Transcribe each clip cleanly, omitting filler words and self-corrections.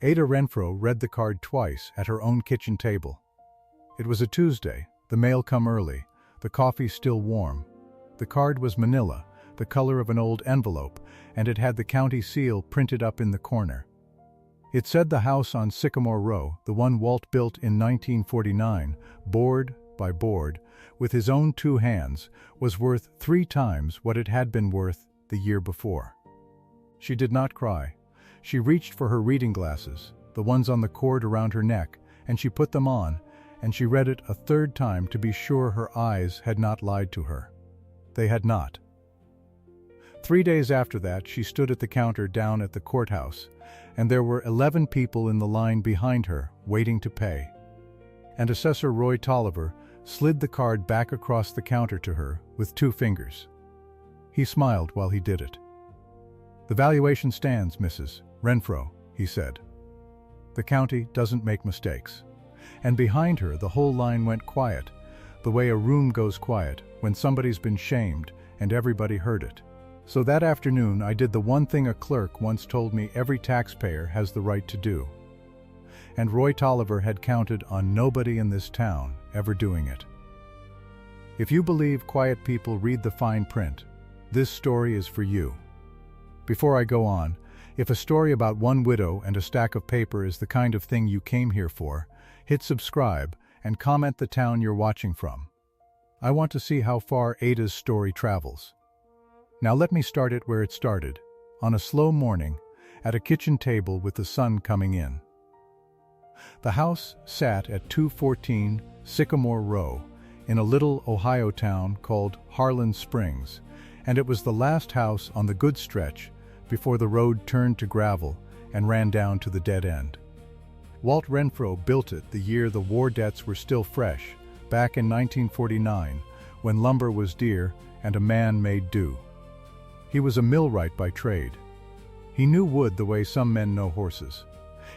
Ada Renfro read the card twice at her own kitchen table. It was a Tuesday, the mail come early, the coffee still warm. The card was manila, the color of an old envelope, and it had the county seal printed up in the corner. It said the house on Sycamore Row, the one Walt built in 1949, board by board, with his own 2 hands, was worth 3 times what it had been worth the year before. She did not cry. She reached for her reading glasses, the ones on the cord around her neck, and she put them on, and she read it a 3rd time to be sure her eyes had not lied to her. They had not. 3 days after that, she stood at the counter down at the courthouse, and there were 11 people in the line behind her, waiting to pay. And Assessor Tolliver slid the card back across the counter to her with 2 fingers. He smiled while he did it. "The valuation stands, Mrs. Renfro," he said. "The county doesn't make mistakes." And behind her, the whole line went quiet, the way a room goes quiet when somebody's been shamed and everybody heard it. So that afternoon, I did the one thing a clerk once told me every taxpayer has the right to do. And Tolliver had counted on nobody in this town ever doing it. If you believe quiet people read the fine print, this story is for you. Before I go on, if a story about one widow and a stack of paper is the kind of thing you came here for, hit subscribe and comment the town you're watching from. I want to see how far Ada's story travels. Now let me start it where it started, on a slow morning, at a kitchen table with the sun coming in. The house sat at 214 Sycamore Row, in a little Ohio town called Harlan Springs, and it was the last house on the good stretch before the road turned to gravel and ran down to the dead end. Walt Renfro built it the year the war debts were still fresh, back in 1949, when lumber was dear and a man made do. He was a millwright by trade. He knew wood the way some men know horses.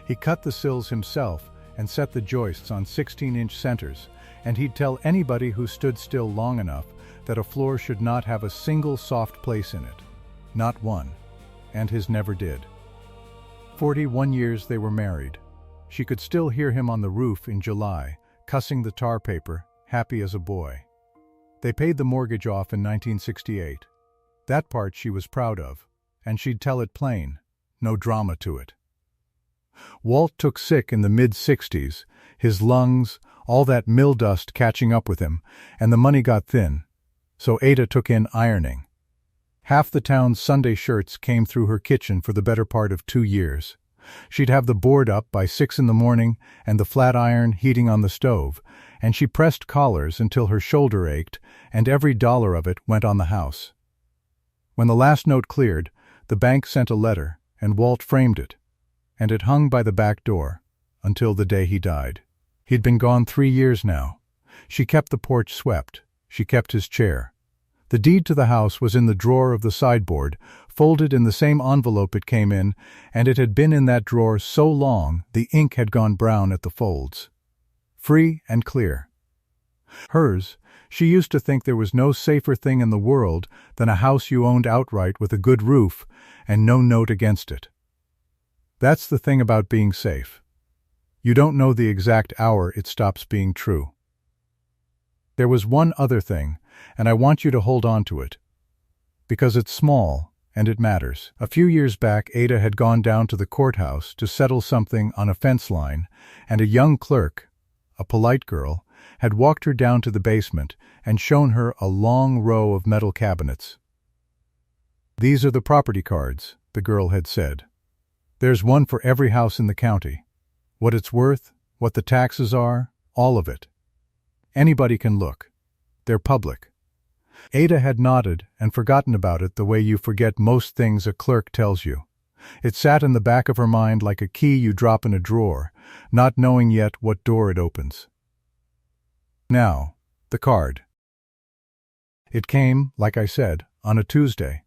He cut the sills himself and set the joists on 16-inch centers, and he'd tell anybody who stood still long enough that a floor should not have a single soft place in it. Not one. And his never did. 41 years they were married. She could still hear him on the roof in July, cussing the tar paper, happy as a boy. They paid the mortgage off in 1968. That part she was proud of, and she'd tell it plain, no drama to it. Walt took sick in the mid-60s, his lungs, all that mill dust catching up with him, and the money got thin, so Ada took in ironing. Half the town's Sunday shirts came through her kitchen for the better part of 2 years. She'd have the board up by 6 in the morning and the flat iron heating on the stove, and she pressed collars until her shoulder ached, and every dollar of it went on the house. When the last note cleared, the bank sent a letter, and Walt framed it, and it hung by the back door until the day he died. He'd been gone 3 years now. She kept the porch swept. She kept his chair. The deed to the house was in the drawer of the sideboard, folded in the same envelope it came in, and it had been in that drawer so long the ink had gone brown at the folds. Free and clear. Hers, she used to think there was no safer thing in the world than a house you owned outright with a good roof and no note against it. That's the thing about being safe. You don't know the exact hour it stops being true. There was one other thing, and I want you to hold on to it, because it's small and it matters. A few years back, Ada had gone down to the courthouse to settle something on a fence line, and a young clerk, a polite girl, had walked her down to the basement and shown her a long row of metal cabinets. "These are the property cards," the girl had said. "There's one for every house in the county. What it's worth, what the taxes are, all of it. Anybody can look. They're public." Ada had nodded and forgotten about it the way you forget most things a clerk tells you. It sat in the back of her mind like a key you drop in a drawer, not knowing yet what door it opens. Now, the card. It came, like I said, on a Tuesday.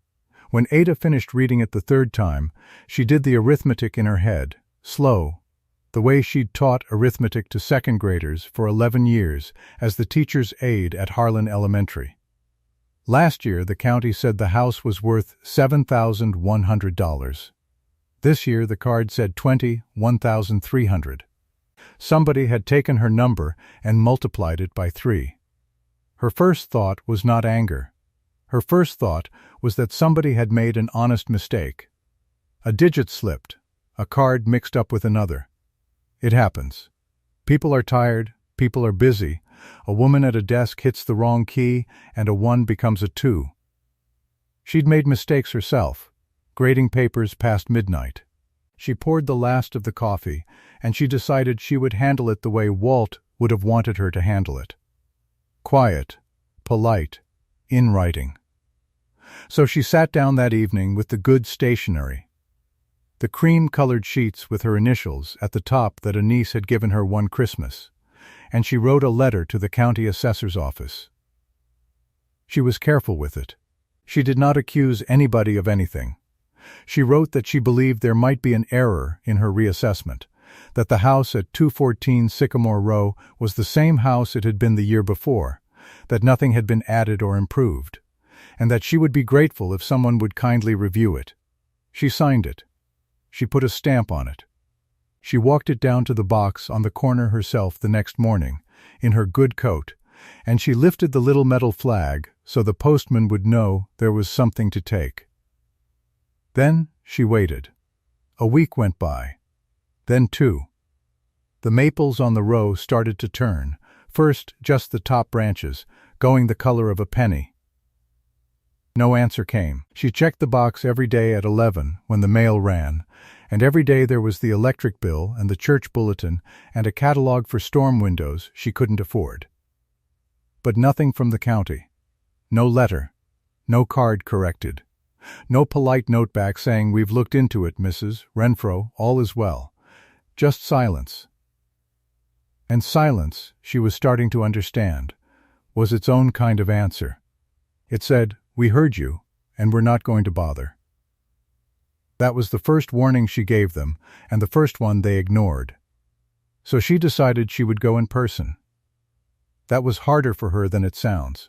When Ada finished reading it the 3rd time, she did the arithmetic in her head, slow, the way she'd taught arithmetic to 2nd graders for 11 years as the teacher's aide at Harlan Elementary. Last year, the county said the house was worth $7,100. This year the card said 21,300. Somebody had taken her number and multiplied it by 3. Her first thought was not anger. Her first thought was that somebody had made an honest mistake. A digit slipped, a card mixed up with another. It happens. People are tired, people are busy. A woman at a desk hits the wrong key, and a 1 becomes a 2. She'd made mistakes herself, grading papers past midnight. She poured the last of the coffee, and she decided she would handle it the way Walt would have wanted her to handle it. Quiet, polite, in writing. So she sat down that evening with the good stationery. The cream-colored sheets with her initials at the top that a niece had given her one Christmas, and she wrote a letter to the county assessor's office. She was careful with it. She did not accuse anybody of anything. She wrote that she believed there might be an error in her reassessment, that the house at 214 Sycamore Row was the same house it had been the year before, that nothing had been added or improved, and that she would be grateful if someone would kindly review it. She signed it. She put a stamp on it. She walked it down to the box on the corner herself the next morning, in her good coat, and she lifted the little metal flag so the postman would know there was something to take. Then she waited. A week went by. Then 2. The maples on the row started to turn, first just the top branches, going the color of a penny. No answer came. She checked the box every day at 11 when the mail ran, and every day there was the electric bill and the church bulletin and a catalog for storm windows she couldn't afford. But nothing from the county. No letter. No card corrected. No polite note back saying, "We've looked into it, Mrs. Renfro, all is well." Just silence. And silence, she was starting to understand, was its own kind of answer. It said, "We heard you, and we're not going to bother." That was the first warning she gave them, and the first one they ignored. So she decided she would go in person. That was harder for her than it sounds.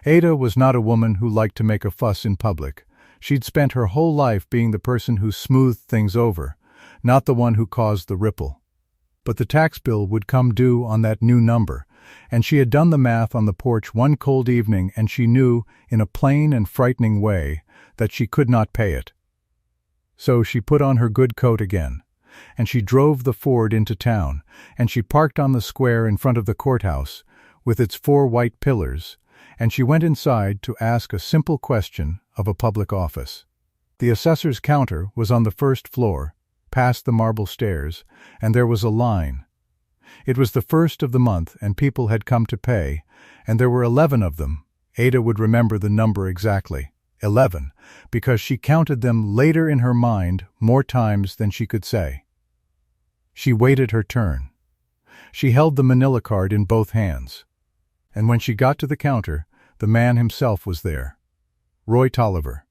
Ada was not a woman who liked to make a fuss in public. She'd spent her whole life being the person who smoothed things over, not the one who caused the ripple. But the tax bill would come due on that new number, and she had done the math on the porch one cold evening, and she knew, in a plain and frightening way, that she could not pay it. So she put on her good coat again, and she drove the Ford into town, and she parked on the square in front of the courthouse, with its 4 white pillars, and she went inside to ask a simple question of a public office. The assessor's counter was on the first floor, past the marble stairs, and there was a line. It was the first of the month, and people had come to pay, and there were 11 of them. Ada would remember the number exactly, 11, because she counted them later in her mind more times than she could say. She waited her turn. She held the manila card in both hands. And when she got to the counter, the man himself was there. Roy Tolliver,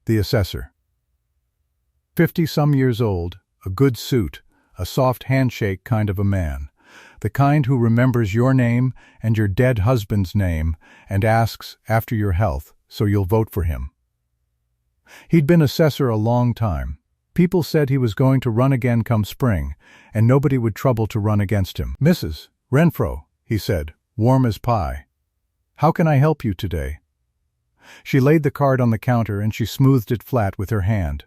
the assessor. 50-some years old, a good suit, a soft handshake kind of a man, the kind who remembers your name and your dead husband's name and asks after your health so you'll vote for him. He'd been assessor a long time. People said he was going to run again come spring, and nobody would trouble to run against him. "Mrs. Renfro," he said, warm as pie. "How can I help you today?" She laid the card on the counter and she smoothed it flat with her hand.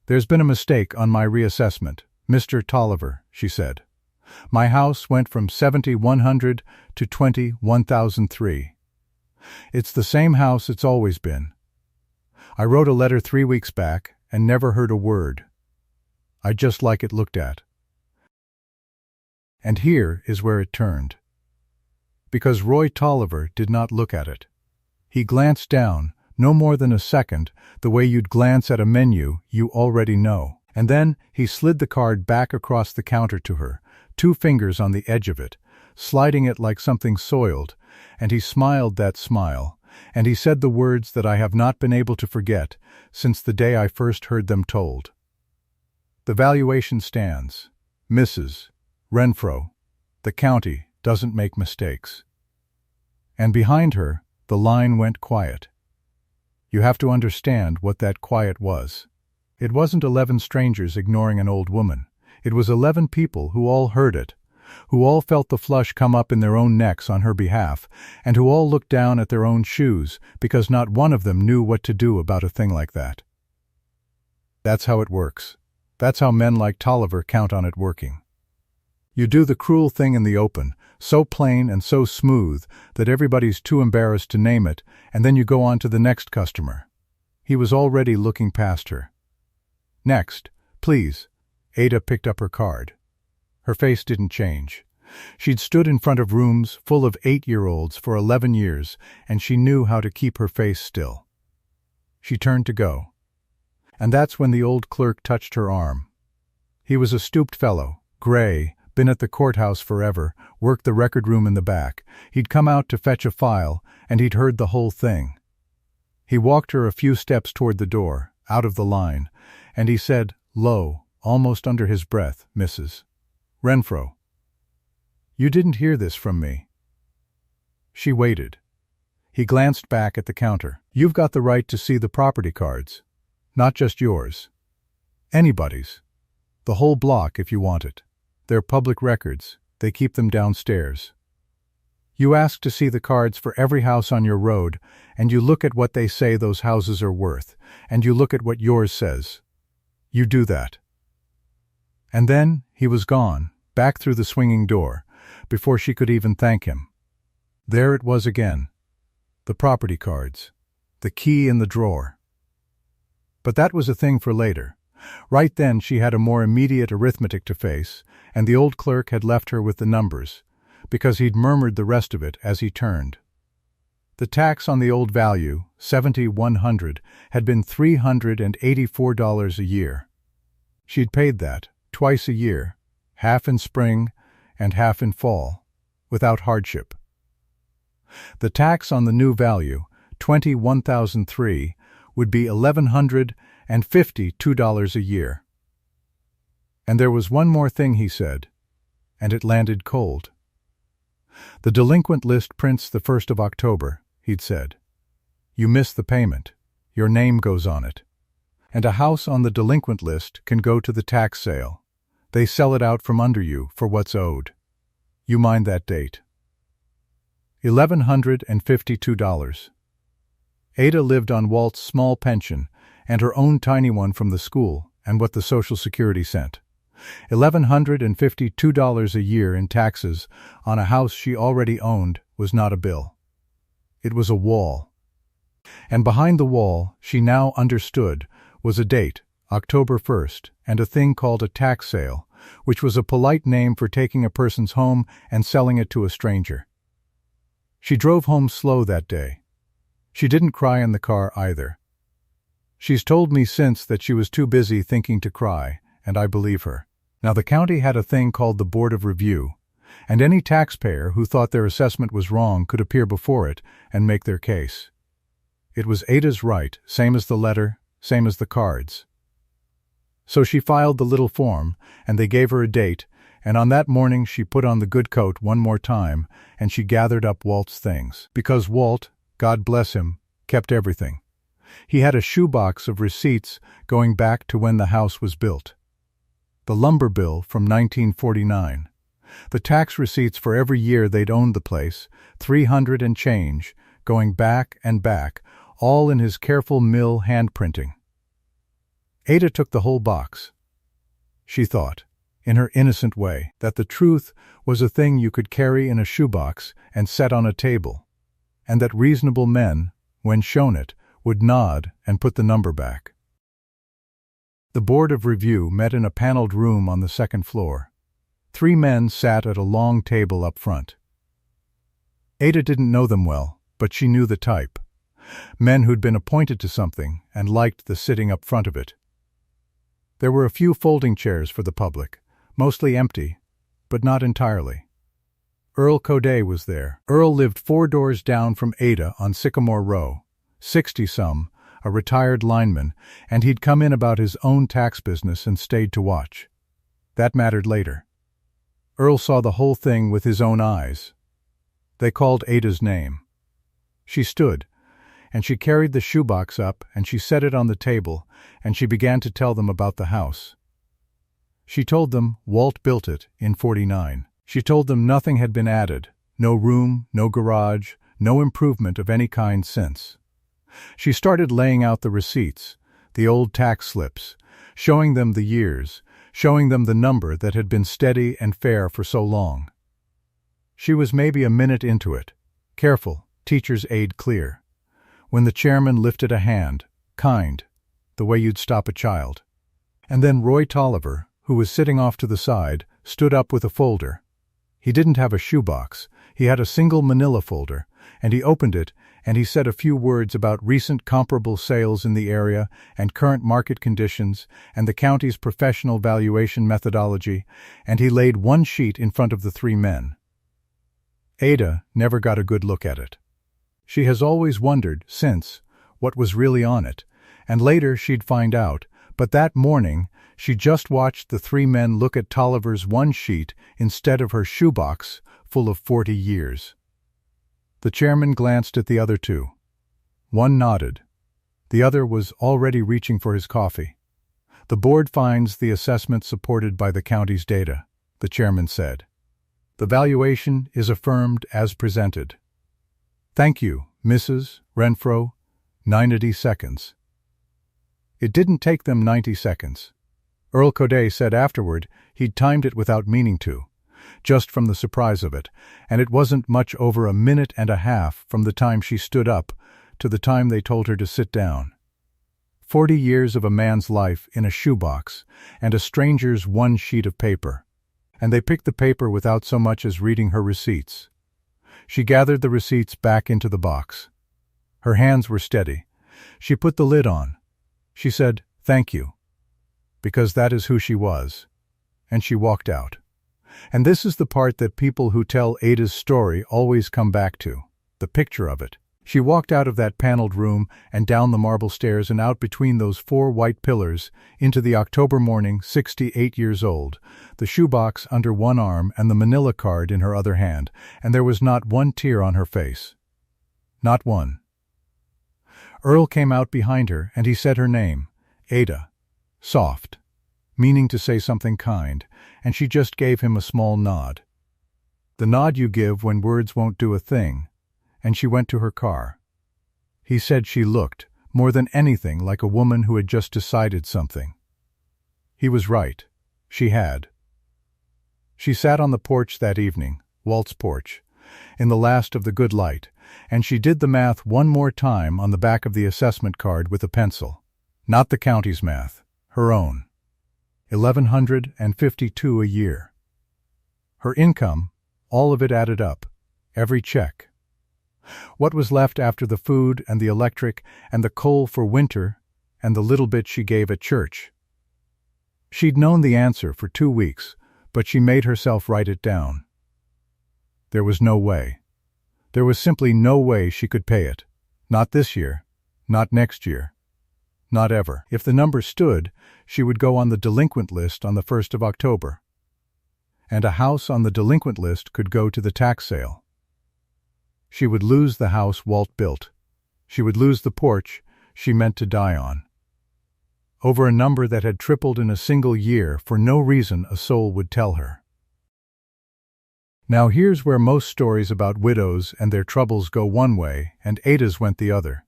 "There's been a mistake on my reassessment, Mr. Tolliver," she said. "My house went from 7,100 to 21,003. It's the same house it's always been. I wrote a letter 3 weeks back and never heard a word. I'd just like it looked at." And here is where it turned. Because Roy Tolliver did not look at it. He glanced down, no more than a second, the way you'd glance at a menu you already know. And then he slid the card back across the counter to her, 2 fingers on the edge of it, sliding it like something soiled, and he smiled that smile, and he said the words that I have not been able to forget since the day I first heard them told. "The valuation stands. Mrs. Renfro, the county doesn't make mistakes." And behind her, the line went quiet. You have to understand what that quiet was. It wasn't 11 strangers ignoring an old woman. It was 11 people who all heard it, who all felt the flush come up in their own necks on her behalf, and who all looked down at their own shoes because not one of them knew what to do about a thing like that. That's how it works. That's how men like Tolliver count on it working. You do the cruel thing in the open, so plain and so smooth that everybody's too embarrassed to name it, and then you go on to the next customer. He was already looking past her. Next, please. Ada picked up her card. Her face didn't change. She'd stood in front of rooms full of 8-year-olds for 11 years, and she knew how to keep her face still. She turned to go. And that's when the old clerk touched her arm. He was a stooped fellow, gray, been at the courthouse forever, worked the record room in the back. He'd come out to fetch a file, and he'd heard the whole thing. He walked her a few steps toward the door, out of the line, and he said, low, almost under his breath, Mrs. Renfro. You didn't hear this from me. She waited. He glanced back at the counter. You've got the right to see the property cards. Not just yours. Anybody's. The whole block if you want it. They're public records. They keep them downstairs. You ask to see the cards for every house on your road, and you look at what they say those houses are worth, and you look at what yours says. You do that. And then he was gone, back through the swinging door, before she could even thank him. There it was again. The property cards. The key in the drawer. But that was a thing for later. Right then she had a more immediate arithmetic to face, and the old clerk had left her with the numbers, because he'd murmured the rest of it as he turned. The tax on the old value, $7,100, had been $384 a year. She'd paid that, twice a year, half in spring and half in fall, without hardship. The tax on the new value, $21,003, would be $1,152 a year. And there was one more thing he said, and it landed cold. The delinquent list prints the 1st of October, he'd said. You miss the payment. Your name goes on it. And a house on the delinquent list can go to the tax sale. They sell it out from under you for what's owed. You mind that date. $1,152. Ada lived on Walt's small pension and her own tiny one from the school and what the Social Security sent. $1,152 a year in taxes on a house she already owned was not a bill. It was a wall. And behind the wall, she now understood, was a date, October 1st, and a thing called a tax sale, which was a polite name for taking a person's home and selling it to a stranger. She drove home slow that day. She didn't cry in the car either. She's told me since that she was too busy thinking to cry, and I believe her. Now the county had a thing called the Board of Review, and any taxpayer who thought their assessment was wrong could appear before it and make their case. It was Ada's right, same as the letter, same as the cards. So she filed the little form, and they gave her a date, and on that morning she put on the good coat one more time, and she gathered up Walt's things. Because Walt, God bless him, kept everything. He had a shoebox of receipts going back to when the house was built. The lumber bill from 1949. The tax receipts for every year they'd owned the place, 300 and change, going back and back, all in his careful mill handprinting. Ada took the whole box. She thought, in her innocent way, that the truth was a thing you could carry in a shoebox and set on a table, and that reasonable men, when shown it, would nod and put the number back. The Board of Review met in a paneled room on the second floor. 3 men sat at a long table up front. Ada didn't know them well, but she knew the type. Men who'd been appointed to something and liked the sitting up front of it. There were a few folding chairs for the public, mostly empty, but not entirely. Earl Coday was there. Earl lived 4 doors down from Ada on Sycamore Row, 60-some, a retired lineman, and he'd come in about his own tax business and stayed to watch. That mattered later. Earl saw the whole thing with his own eyes. They called Ada's name. She stood, and she carried the shoebox up, and she set it on the table, and she began to tell them about the house. She told them Walt built it in '49. She told them nothing had been added, no room, no garage, no improvement of any kind since. She started laying out the receipts, the old tax slips, showing them the years, showing them the number that had been steady and fair for so long. She was maybe a minute into it, careful, teacher's aide clear, when the chairman lifted a hand, kind, the way you'd stop a child. And then Roy Tolliver, who was sitting off to the side, stood up with a folder. He didn't have a shoebox, he had a single manila folder, and he opened it, and he said a few words about recent comparable sales in the area and current market conditions and the county's professional valuation methodology, and he laid one sheet in front of the three men. Ada never got a good look at it. She has always wondered, since, what was really on it, and later she'd find out, but that morning she just watched the three men look at Tolliver's one sheet instead of her shoebox full of 40 years. The chairman glanced at the other two. One nodded. The other was already reaching for his coffee. "The board finds the assessment supported by the county's data," the chairman said. "The valuation is affirmed as presented. Thank you, Mrs. Renfro. 90 seconds. It didn't take them 90 seconds. Earl Coday said afterward he'd timed it without meaning to, just from the surprise of it, and it wasn't much over a minute and a half from the time she stood up to the time they told her to sit down. 40 years of a man's life in a shoebox and a stranger's one sheet of paper. And they picked the paper without so much as reading her receipts. She gathered the receipts back into the box. Her hands were steady. She put the lid on. She said, "Thank you," because that is who she was. And she walked out. And this is the part that people who tell Ada's story always come back to, the picture of it. She walked out of that paneled room and down the marble stairs and out between those 4 white pillars into the October morning, 68 years old, the shoebox under one arm and the manila card in her other hand, and there was not one tear on her face. Not one. Earl came out behind her and he said her name, Ada, soft, meaning to say something kind, and she just gave him a small nod. The nod you give when words won't do a thing, and she went to her car. He said she looked, more than anything, like a woman who had just decided something. He was right. She had. She sat on the porch that evening, Walt's porch, in the last of the good light, and she did the math one more time on the back of the assessment card with a pencil. Not the county's math, her own. $1,152 a year. Her income, all of it added up, every check. What was left after the food and the electric and the coal for winter and the little bit she gave at church? She'd known the answer for 2 weeks, but she made herself write it down. There was no way. There was simply no way she could pay it. Not this year. Not next year. Not ever. If the number stood, she would go on the delinquent list on the 1st of October. And a house on the delinquent list could go to the tax sale. She would lose the house Walt built. She would lose the porch she meant to die on. Over a number that had tripled in a single year for no reason a soul would tell her. Now here's where most stories about widows and their troubles go one way and Ada's went the other.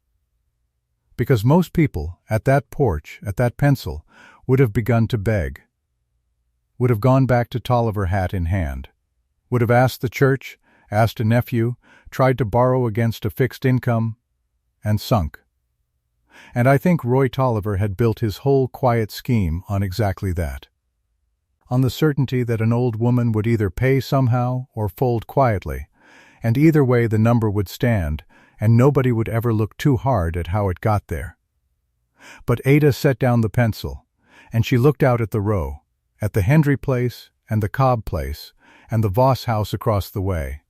Because most people, at that porch, at that pencil, would have begun to beg. Would have gone back to Tolliver hat in hand. Would have asked the church, asked a nephew, tried to borrow against a fixed income, and sunk. And I think Roy Tolliver had built his whole quiet scheme on exactly that. On the certainty that an old woman would either pay somehow or fold quietly, and either way the number would stand, and nobody would ever look too hard at how it got there. But Ada set down the pencil, and she looked out at the row, at the Hendry place and the Cobb place, and the Voss house across the way.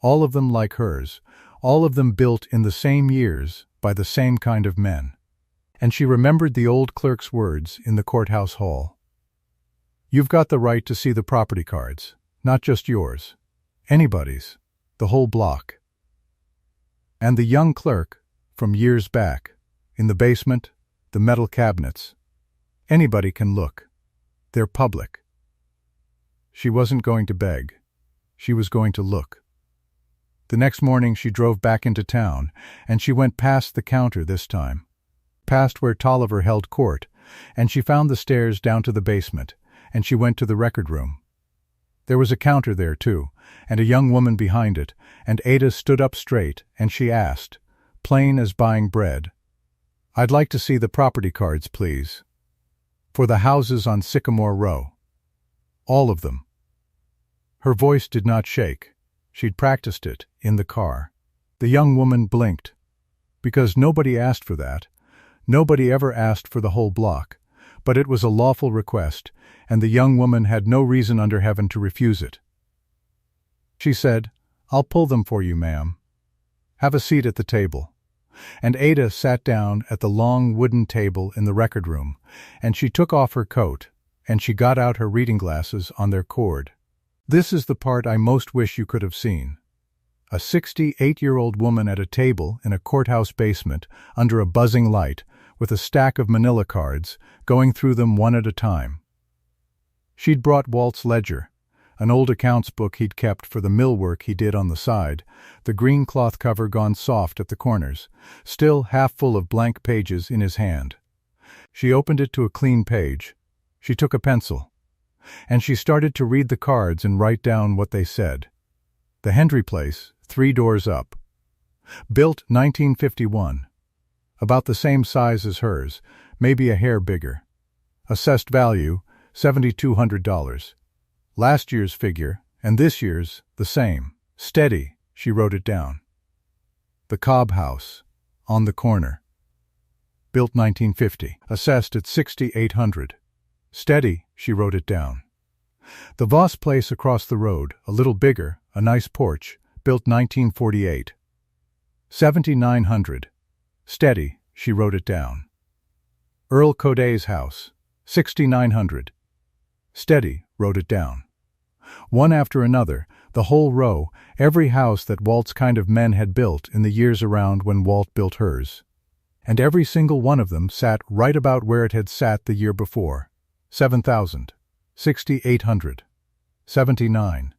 All of them like hers, all of them built in the same years by the same kind of men. And she remembered the old clerk's words in the courthouse hall. "You've got the right to see the property cards, not just yours. Anybody's, the whole block." And the young clerk, from years back. In the basement, the metal cabinets. Anybody can look. They're public. She wasn't going to beg. She was going to look. The next morning she drove back into town, and she went past the counter this time. Past where Tolliver held court, and she found the stairs down to the basement, and she went to the record room. There was a counter there, too, and a young woman behind it, and Ada stood up straight, and she asked, plain as buying bread, "I'd like to see the property cards, please. For the houses on Sycamore Row. All of them." Her voice did not shake. She'd practiced it in the car. The young woman blinked. Because nobody asked for that. Nobody ever asked for the whole block. But it was a lawful request, and the young woman had no reason under heaven to refuse it. She said, "I'll pull them for you, ma'am. Have a seat at the table." And Ada sat down at the long wooden table in the record room, and she took off her coat, and she got out her reading glasses on their cord. This is the part I most wish you could have seen. A 68-year-old woman at a table in a courthouse basement under a buzzing light, with a stack of manila cards, going through them one at a time. She'd brought Walt's ledger, an old accounts book he'd kept for the millwork he did on the side, the green cloth cover gone soft at the corners, still half full of blank pages in his hand. She opened it to a clean page. She took a pencil, and she started to read the cards and write down what they said. The Hendry place, 3 doors up. Built 1951. About the same size as hers, maybe a hair bigger. Assessed value, $7,200. Last year's figure, and this year's, the same. Steady, she wrote it down. The Cobb House, on the corner. Built 1950. Assessed at $6,800. Steady, she wrote it down. The Voss place across the road, a little bigger, a nice porch, built 1948. $7,900. Steady, she wrote it down. Earl Coday's house, $6,900. Steady, wrote it down. One after another, the whole row, every house that Walt's kind of men had built in the years around when Walt built hers. And every single one of them sat right about where it had sat the year before. 7,000. 6,800. 79.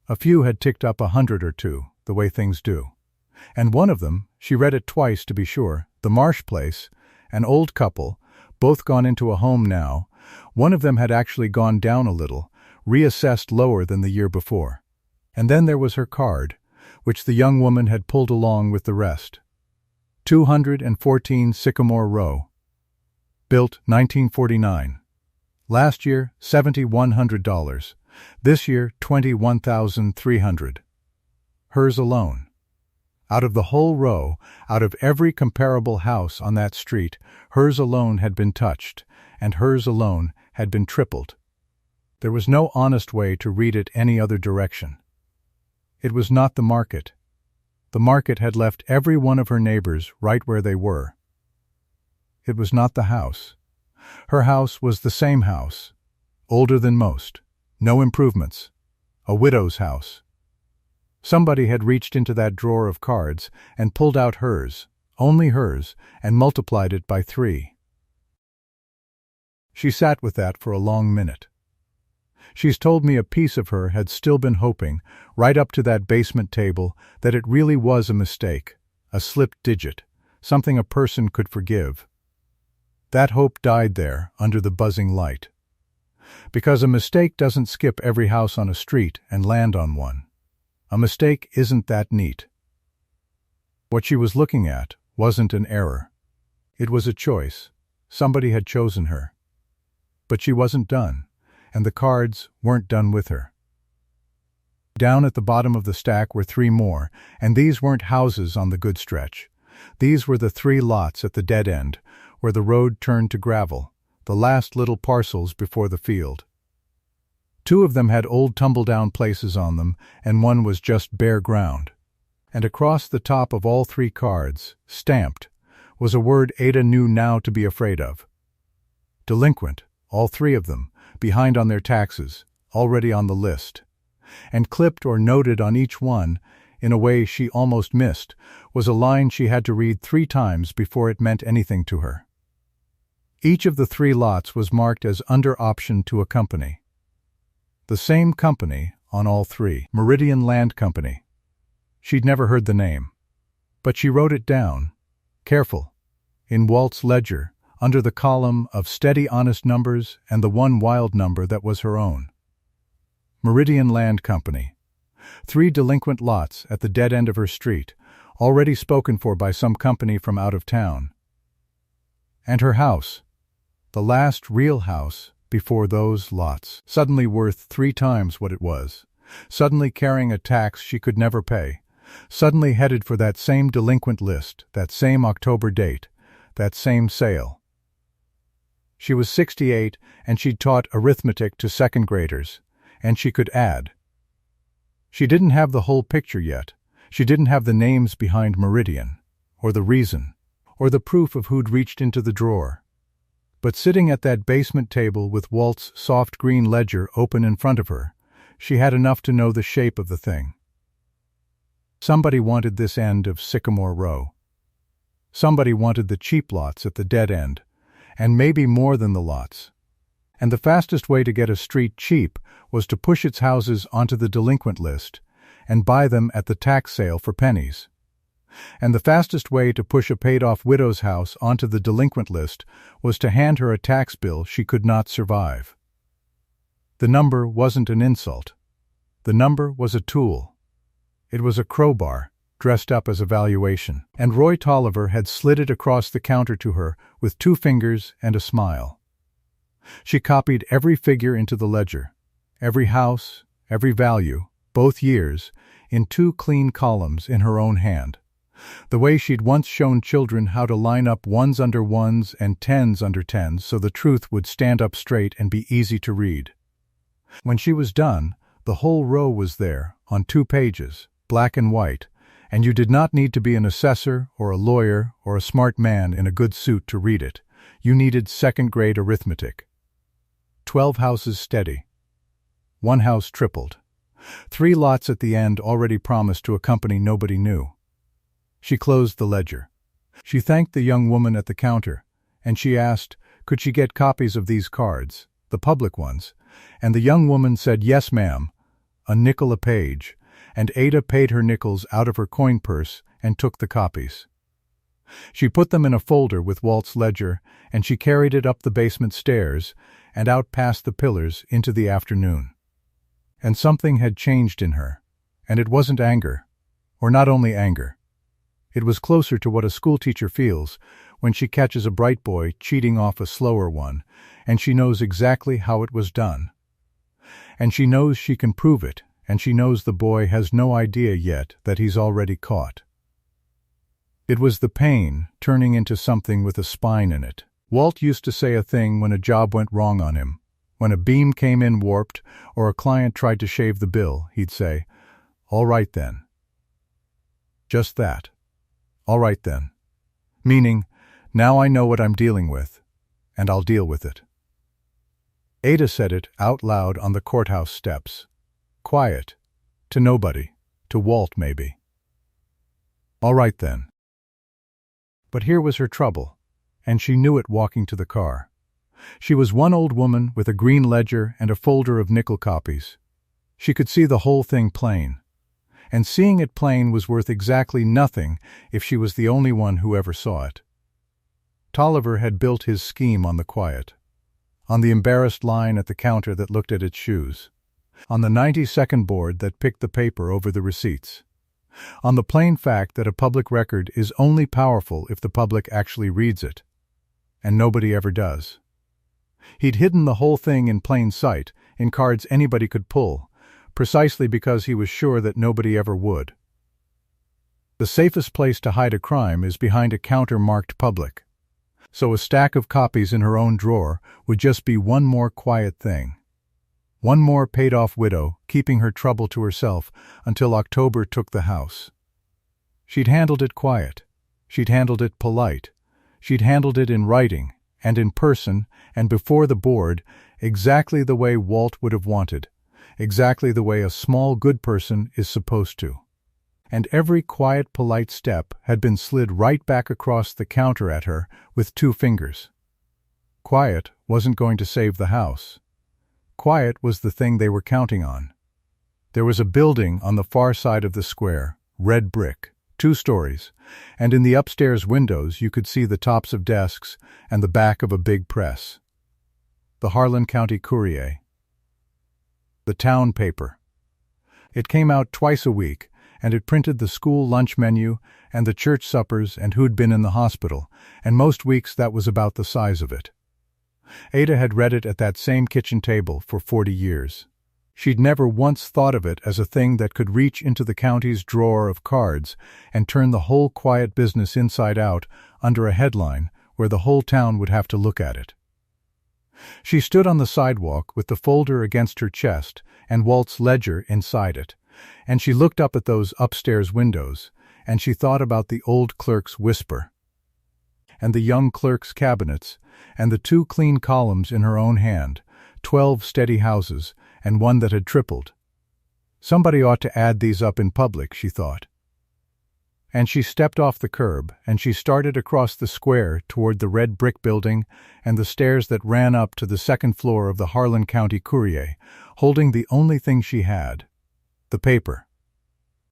A few had ticked up 100 or two, the way things do. And one of them, she read it twice to be sure, the Marsh place, an old couple, both gone into a home now, one of them had actually gone down a little, reassessed lower than the year before. And then there was her card, which the young woman had pulled along with the rest. 214 Sycamore Row. Built 1949. Last year, $7,100. This year, $21,300. Hers alone. Out of the whole row, out of every comparable house on that street, hers alone had been touched, and hers alone had been tripled. There was no honest way to read it any other direction. It was not the market. The market had left every one of her neighbors right where they were. It was not the house. Her house was the same house, older than most, no improvements, a widow's house. Somebody had reached into that drawer of cards and pulled out hers, only hers, and multiplied it by 3. She sat with that for a long minute. She's told me a piece of her had still been hoping, right up to that basement table, that it really was a mistake, a slipped digit, something a person could forgive. That hope died there, under the buzzing light. Because a mistake doesn't skip every house on a street and land on one. A mistake isn't that neat. What she was looking at wasn't an error. It was a choice. Somebody had chosen her. But she wasn't done, and the cards weren't done with her. Down at the bottom of the stack were 3 more, and these weren't houses on the good stretch. These were the 3 lots at the dead end, where the road turned to gravel, the last little parcels before the field. 2 of them had old tumble-down places on them, and one was just bare ground. And across the top of all 3 cards, stamped, was a word Ada knew now to be afraid of. Delinquent, all 3 of them, behind on their taxes, already on the list. And clipped or noted on each one, in a way she almost missed, was a line she had to read 3 times before it meant anything to her. Each of the 3 lots was marked as under option to a company. The same company on all 3, Meridian Land Company. She'd never heard the name, but she wrote it down, careful, in Walt's ledger, under the column of steady honest numbers and the one wild number that was her own. Meridian Land Company. 3 delinquent lots at the dead end of her street, already spoken for by some company from out of town. And her house, the last real house before those lots, suddenly worth 3 times what it was, suddenly carrying a tax she could never pay, suddenly headed for that same delinquent list, that same October date, that same sale. She was 68 and she'd taught arithmetic to 2nd graders, and she could add. She didn't have the whole picture yet. She didn't have the names behind Meridian, or the reason, or the proof of who'd reached into the drawer. But sitting at that basement table with Walt's soft green ledger open in front of her, she had enough to know the shape of the thing. Somebody wanted this end of Sycamore Row. Somebody wanted the cheap lots at the dead end, and maybe more than the lots. And the fastest way to get a street cheap was to push its houses onto the delinquent list and buy them at the tax sale for pennies. And the fastest way to push a paid-off widow's house onto the delinquent list was to hand her a tax bill she could not survive. The number wasn't an insult. The number was a tool. It was a crowbar, dressed up as a valuation, and Roy Tolliver had slid it across the counter to her with 2 fingers and a smile. She copied every figure into the ledger, every house, every value, both years, in 2 clean columns in her own hand, the way she'd once shown children how to line up 1s under 1s and 10s under 10s so the truth would stand up straight and be easy to read. When she was done, the whole row was there, on 2 pages, black and white, and you did not need to be an assessor or a lawyer or a smart man in a good suit to read it. You needed 2nd-grade arithmetic. 12 houses steady. 1 house tripled. 3 lots at the end already promised to a company nobody knew. She closed the ledger. She thanked the young woman at the counter, and she asked, could she get copies of these cards, the public ones, and the young woman said, yes, ma'am, a nickel a page, and Ada paid her nickels out of her coin purse and took the copies. She put them in a folder with Walt's ledger, and she carried it up the basement stairs and out past the pillars into the afternoon. And something had changed in her, and it wasn't anger, or not only anger. It was closer to what a schoolteacher feels when she catches a bright boy cheating off a slower one, and she knows exactly how it was done. And she knows she can prove it, and she knows the boy has no idea yet that he's already caught. It was the pain turning into something with a spine in it. Walt used to say a thing when a job went wrong on him. When a beam came in warped or a client tried to shave the bill, he'd say, "All right then." Just that. All right then. Meaning, now I know what I'm dealing with, and I'll deal with it. Ada said it out loud on the courthouse steps. Quiet. To nobody. To Walt, maybe. All right then. But here was her trouble, and she knew it walking to the car. She was one old woman with a green ledger and a folder of nickel copies. She could see the whole thing plain. And seeing it plain was worth exactly nothing if she was the only one who ever saw it. Tolliver had built his scheme on the quiet. On the embarrassed line at the counter that looked at its shoes. On the 92nd board that picked the paper over the receipts. On the plain fact that a public record is only powerful if the public actually reads it. And nobody ever does. He'd hidden the whole thing in plain sight, in cards anybody could pull, precisely because he was sure that nobody ever would. The safest place to hide a crime is behind a counter marked public. So a stack of copies in her own drawer would just be one more quiet thing. One more paid-off widow keeping her trouble to herself until October took the house. She'd handled it quiet. She'd handled it polite. She'd handled it in writing, and in person, and before the board, exactly the way Walt would have wanted, exactly the way a small good person is supposed to. And every quiet, polite step had been slid right back across the counter at her with 2 fingers. Quiet wasn't going to save the house. Quiet was the thing they were counting on. There was a building on the far side of the square, red brick, 2 stories, and in the upstairs windows you could see the tops of desks and the back of a big press. The Harlan County Courier. The town paper. It came out twice a week, and it printed the school lunch menu and the church suppers and who'd been in the hospital, and most weeks that was about the size of it. Ada had read it at that same kitchen table for 40 years. She'd never once thought of it as a thing that could reach into the county's drawer of cards and turn the whole quiet business inside out under a headline where the whole town would have to look at it. She stood on the sidewalk with the folder against her chest and Walt's ledger inside it, and she looked up at those upstairs windows, and she thought about the old clerk's whisper, and the young clerk's cabinets, and the 2 clean columns in her own hand, 12 steady houses, and one that had tripled. Somebody ought to add these up in public, she thought. And she stepped off the curb, and she started across the square toward the red brick building and the stairs that ran up to the 2nd floor of the Harlan County Courier, holding the only thing she had, the paper.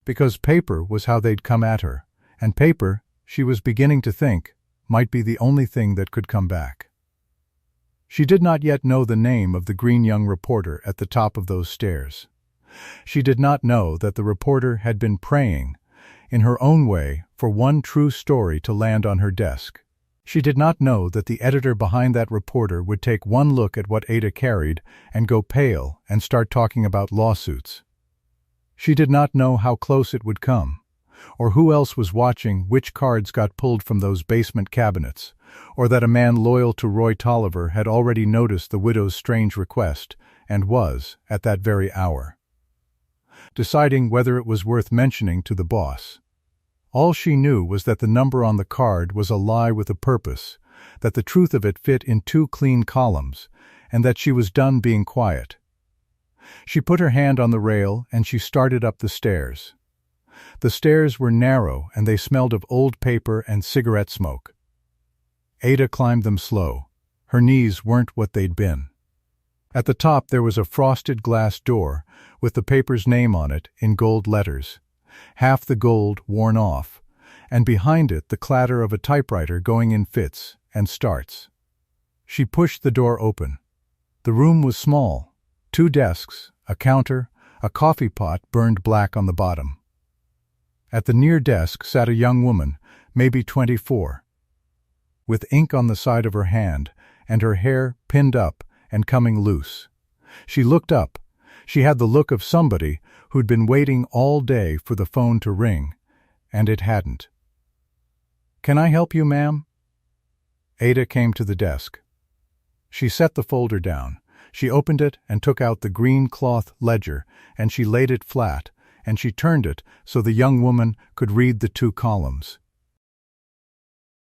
Because paper was how they'd come at her, and paper, she was beginning to think, might be the only thing that could come back. She did not yet know the name of the green young reporter at the top of those stairs. She did not know that the reporter had been praying, in her own way, for one true story to land on her desk. She did not know that the editor behind that reporter would take one look at what Ada carried and go pale and start talking about lawsuits. She did not know how close it would come, or who else was watching which cards got pulled from those basement cabinets, or that a man loyal to Roy Tolliver had already noticed the widow's strange request and was, at that very hour, deciding whether it was worth mentioning to the boss. All she knew was that the number on the card was a lie with a purpose, that the truth of it fit in 2 clean columns, and that she was done being quiet. She put her hand on the rail and she started up the stairs. The stairs were narrow and they smelled of old paper and cigarette smoke. Ada climbed them slow. Her knees weren't what they'd been. At the top there was a frosted glass door with the paper's name on it in gold letters, half the gold worn off, and behind it the clatter of a typewriter going in fits and starts. She pushed the door open. The room was small. 2 desks, a counter, a coffee pot burned black on the bottom. At the near desk sat a young woman, maybe 24, with ink on the side of her hand and her hair pinned up and coming loose. She looked up. She had the look of somebody who'd been waiting all day for the phone to ring, and it hadn't. "Can I help you, ma'am?" Ada came to the desk. She set the folder down. She opened it and took out the green cloth ledger, and she laid it flat, and she turned it so the young woman could read the 2 columns.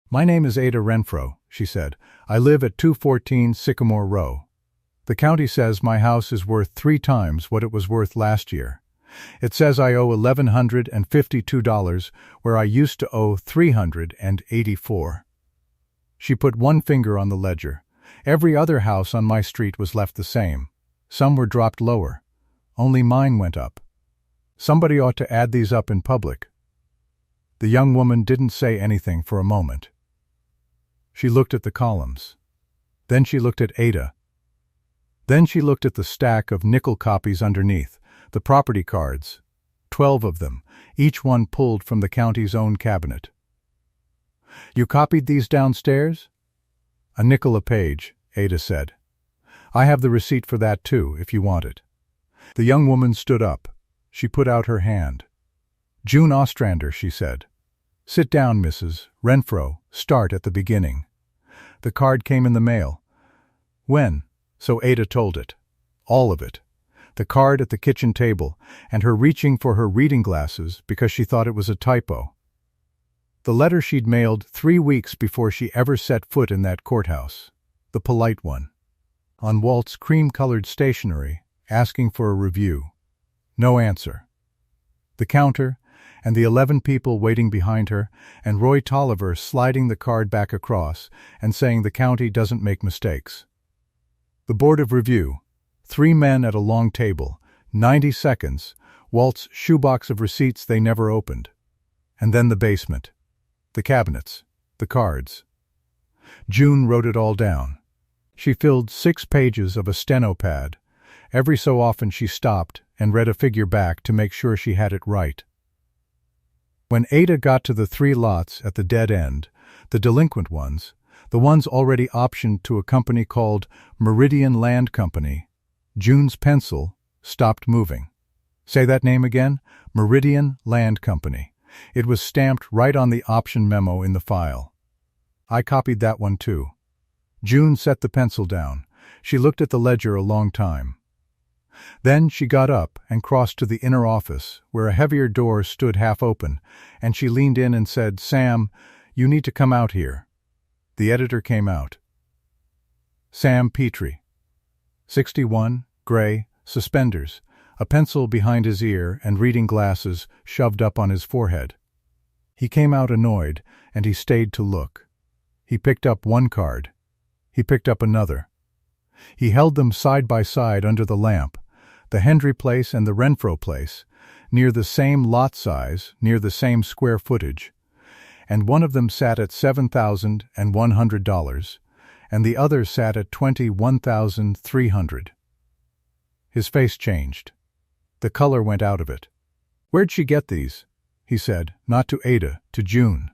"My name is Ada Renfro," she said. "I live at 214 Sycamore Row. The county says my house is worth 3 times what it was worth last year. It says I owe $1,152 where I used to owe $384. She put one finger on the ledger. Every other house on my street was left the same. Some were dropped lower. Only mine went up. Somebody ought to add these up in public." The young woman didn't say anything for a moment. She looked at the columns. Then she looked at Ada. Then she looked at the stack of nickel copies underneath, the property cards, 12 of them, each one pulled from the county's own cabinet. "You copied these downstairs?" "A nickel a page," Ada said. "I have the receipt for that too, if you want it." The young woman stood up. She put out her hand. "June Ostrander," she said. "Sit down, Mrs. Renfro. Start at the beginning." The card came in the mail. When? So Ada told it. All of it. The card at the kitchen table, and her reaching for her reading glasses because she thought it was a typo. The letter she'd mailed 3 weeks before she ever set foot in that courthouse. The polite one. On Walt's cream-colored stationery, asking for a review. No answer. The counter, and the 11 people waiting behind her, and Roy Tolliver sliding the card back across and saying the county doesn't make mistakes. The Board of Review. 3 men at a long table. 90 seconds. Walt's shoebox of receipts they never opened. And then the basement. The cabinets. The cards. June wrote it all down. She filled 6 pages of a steno pad. Every so often she stopped and read a figure back to make sure she had it right. When Ada got to the 3 lots at the dead end, the delinquent ones, the ones already optioned to a company called Meridian Land Company, June's pencil stopped moving. Say that name again? Meridian Land Company. It was stamped right on the option memo in the file. I copied that one too. June set the pencil down. She looked at the ledger a long time. Then she got up and crossed to the inner office, where a heavier door stood half open, and she leaned in and said, "Sam, you need to come out here." The editor came out. Sam Petrie. 61, gray, suspenders, a pencil behind his ear and reading glasses shoved up on his forehead. He came out annoyed, and he stayed to look. He picked up one card. He picked up another. He held them side by side under the lamp, the Hendry place and the Renfro place, near the same lot size, near the same square footage, and one of them sat at $7,100, and the other sat at $21,300. His face changed. The color went out of it. "Where'd she get these?" he said, not to Ada, to June.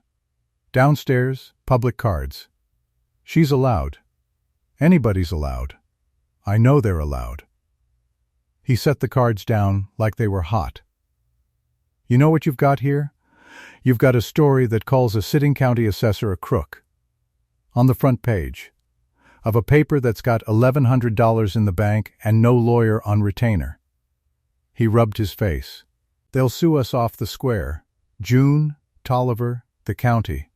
"Downstairs, public cards. She's allowed. Anybody's allowed. I know they're allowed." He set the cards down like they were hot. "You know what you've got here? You've got a story that calls a sitting county assessor a crook. On the front page. Of a paper that's got $1,100 in the bank and no lawyer on retainer." He rubbed his face. "They'll sue us off the square. June, Tolliver, the county,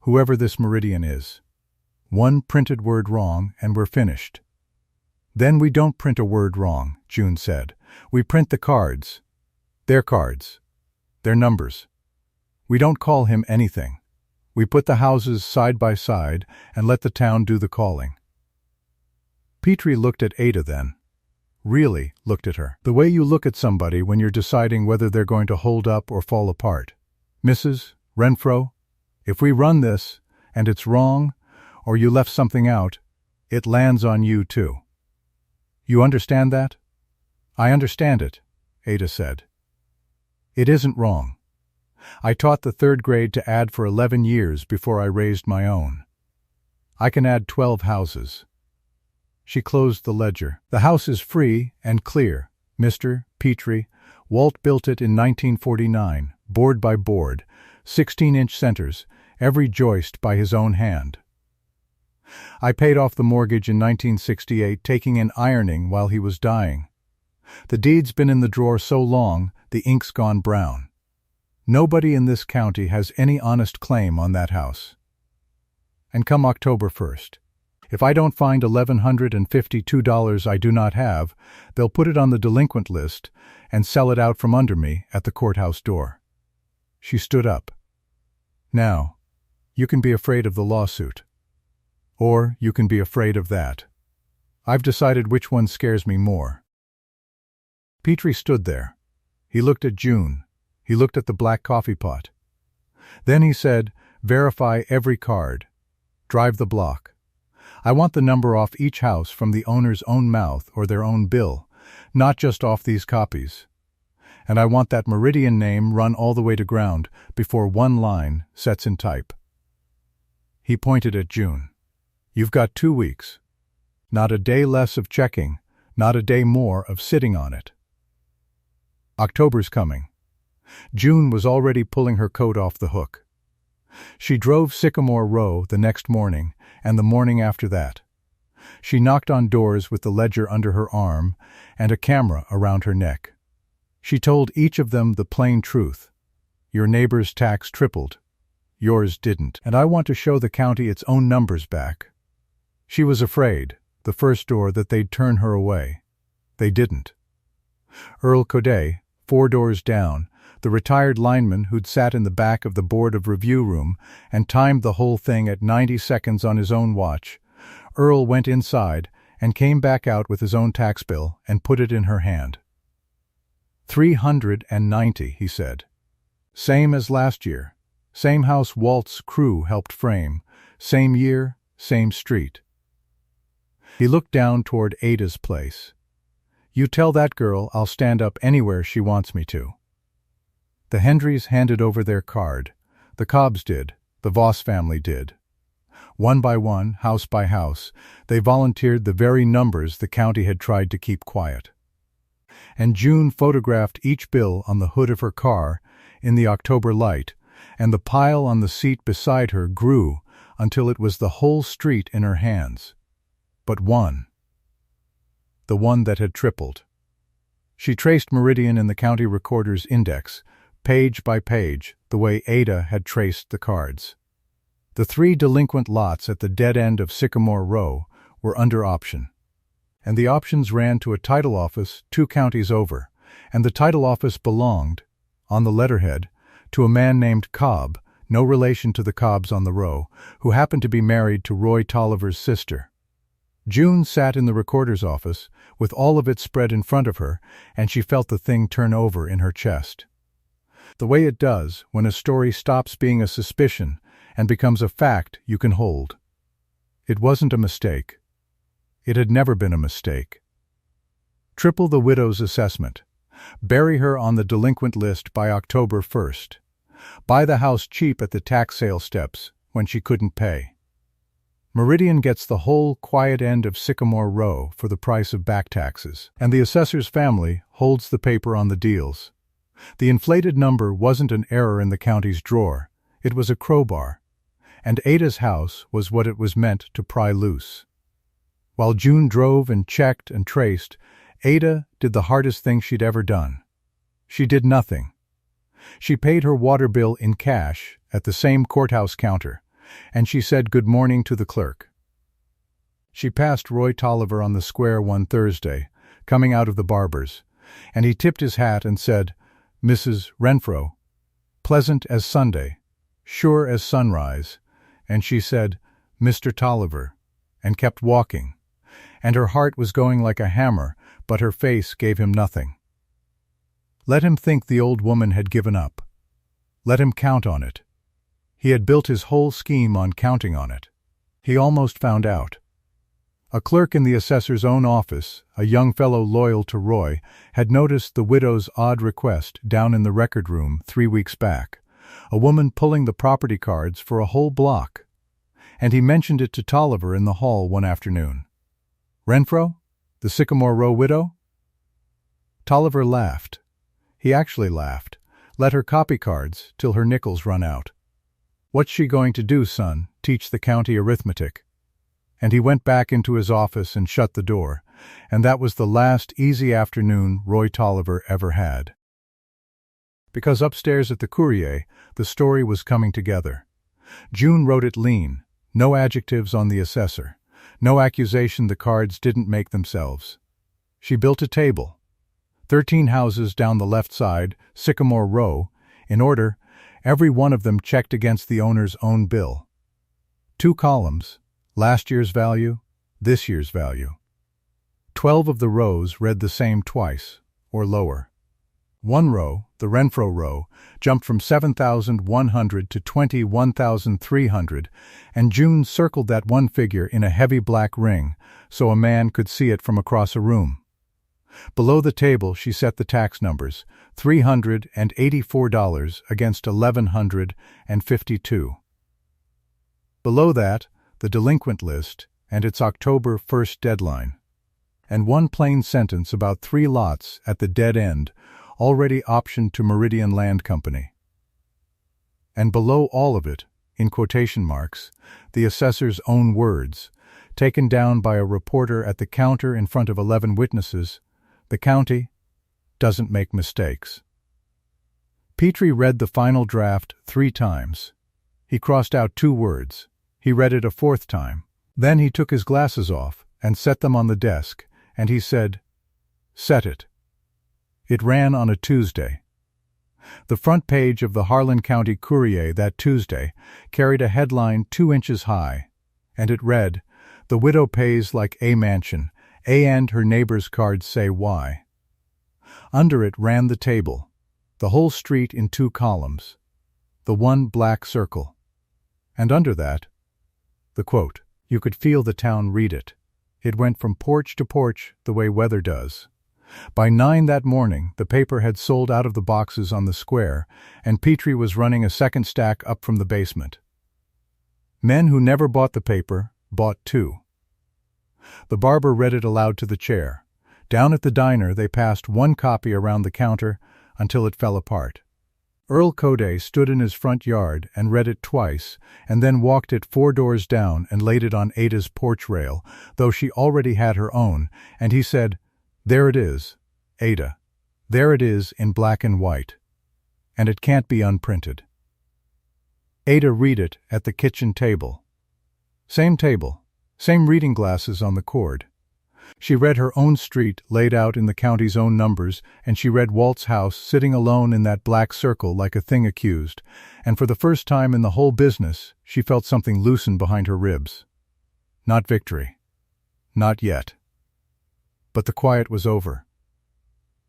whoever this Meridian is. One printed word wrong and we're finished." "Then we don't print a word wrong," June said. "We print the cards. Their cards. Their numbers. We don't call him anything. We put the houses side by side and let the town do the calling." Petrie looked at Ada then. Really looked at her. The way you look at somebody when you're deciding whether they're going to hold up or fall apart. "Mrs. Renfro, if we run this, and it's wrong, or you left something out, it lands on you too. You understand that?" "I understand it," Ada said. "It isn't wrong. I taught the 3rd grade to add for 11 years before I raised my own. I can add 12 houses." She closed the ledger. "The house is free and clear, Mr. Petrie. Walt built it in 1949, board by board, 16-inch centers, every joist by his own hand. I paid off the mortgage in 1968, taking in ironing while he was dying. The deed's been in the drawer so long, the ink's gone brown. Nobody in this county has any honest claim on that house. And come October 1st, if I don't find $1,152 I do not have, they'll put it on the delinquent list and sell it out from under me at the courthouse door." She stood up. "Now, you can be afraid of the lawsuit. Or you can be afraid of that. I've decided which one scares me more." Petrie stood there. He looked at June. He looked at the black coffee pot. Then he said, "Verify every card. Drive the block. I want the number off each house from the owner's own mouth or their own bill, not just off these copies. And I want that Meridian name run all the way to ground before one line sets in type." He pointed at June. "You've got 2 weeks. Not a day less of checking, not a day more of sitting on it." October's coming. June was already pulling her coat off the hook. She drove Sycamore Row the next morning and the morning after that. She knocked on doors with the ledger under her arm and a camera around her neck. She told each of them the plain truth. "Your neighbor's tax tripled. Yours didn't. And I want to show the county its own numbers back." She was afraid, the first door, that they'd turn her away. They didn't. Earl Codet, 4 doors down, the retired lineman who'd sat in the back of the Board of Review room and timed the whole thing at 90 seconds on his own watch. Earl went inside and came back out with his own tax bill and put it in her hand. $390, he said. Same as last year. Same house Walt's crew helped frame. Same year, same street. He looked down toward Ada's place. You tell that girl I'll stand up anywhere she wants me to. The Hendrys handed over their card. The Cobbs did. The Voss family did. One by one, house by house, they volunteered the very numbers the county had tried to keep quiet. And June photographed each bill on the hood of her car in the October light, and the pile on the seat beside her grew until it was the whole street in her hands. But one. The one that had tripled. She traced Meridian in the county recorder's index, page by page, the way Ada had traced the cards. The 3 delinquent lots at the dead end of Sycamore Row were under option, and the options ran to a title office 2 counties over, and the title office belonged, on the letterhead, to a man named Cobb, no relation to the Cobbs on the row, who happened to be married to Roy Tolliver's sister. June sat in the recorder's office, with all of it spread in front of her, and she felt the thing turn over in her chest. The way it does when a story stops being a suspicion and becomes a fact you can hold. It wasn't a mistake. It had never been a mistake. Triple the widow's assessment. Bury her on the delinquent list by October 1st. Buy the house cheap at the tax sale steps when she couldn't pay. Meridian gets the whole quiet end of Sycamore Row for the price of back taxes, and the assessor's family holds the paper on the deals. The inflated number wasn't an error in the county's drawer, it was a crowbar, and Ada's house was what it was meant to pry loose. While June drove and checked and traced, Ada did the hardest thing she'd ever done. She did nothing. She paid her water bill in cash at the same courthouse counter, and she said good morning to the clerk. She passed Roy Tolliver on the square one Thursday, coming out of the barber's, and he tipped his hat and said, Mrs. Renfro, pleasant as Sunday, sure as sunrise, and she said, Mr. Tolliver, and kept walking, and her heart was going like a hammer, but her face gave him nothing. Let him think the old woman had given up. Let him count on it. He had built his whole scheme on counting on it. He almost found out. A clerk in the assessor's own office, a young fellow loyal to Roy, had noticed the widow's odd request down in the record room 3 weeks back, a woman pulling the property cards for a whole block, and he mentioned it to Tolliver in the hall one afternoon. Renfro? The Sycamore Row widow? Tolliver laughed. He actually laughed. Let her copy cards till her nickels run out. What's she going to do, son? Teach the county arithmetic? And he went back into his office and shut the door, and that was the last easy afternoon Roy Tolliver ever had. Because upstairs at the Courier, the story was coming together. June wrote it lean, no adjectives on the assessor, no accusation the cards didn't make themselves. She built a table. 13 houses down the left side, Sycamore Row, in order, every one of them checked against the owner's own bill. 2 columns, last year's value, this year's value. 12 of the rows read the same twice, or lower. One row, the Renfro row, jumped from 7,100 to 21,300, and June circled that one figure in a heavy black ring so a man could see it from across a room. Below the table she set the tax numbers, $384 against $1,152. Below that, the delinquent list and its October 1st deadline, and one plain sentence about 3 lots at the dead end, already optioned to Meridian Land Company. And below all of it, in quotation marks, the assessor's own words, taken down by a reporter at the counter in front of 11 witnesses, the county doesn't make mistakes. Petrie read the final draft 3 times. He crossed out 2 words. He read it a 4th time. Then he took his glasses off and set them on the desk, and he said, "Set it." It ran on a Tuesday. The front page of the Harlan County Courier that Tuesday carried a headline 2 inches high, and it read, "The widow pays like A mansion, A and her neighbor's cards say why." Under it ran the table, the whole street in 2 columns, the one black circle. And under that, the quote. You could feel the town read it. It went from porch to porch the way weather does. By 9 that morning, the paper had sold out of the boxes on the square, and Petrie was running a second stack up from the basement. Men who never bought the paper bought 2. The barber read it aloud to the chair. Down at the diner, they passed 1 copy around the counter until it fell apart. Earl Coday stood in his front yard and read it twice, and then walked it 4 doors down and laid it on Ada's porch rail, though she already had her own, and he said, "There it is, Ada. There it is in black and white. And it can't be unprinted." Ada read it at the kitchen table. Same table, same reading glasses on the cord. She read her own street laid out in the county's own numbers, and she read Walt's house sitting alone in that black circle like a thing accused, and for the first time in the whole business she felt something loosen behind her ribs. Not victory. Not yet. But the quiet was over.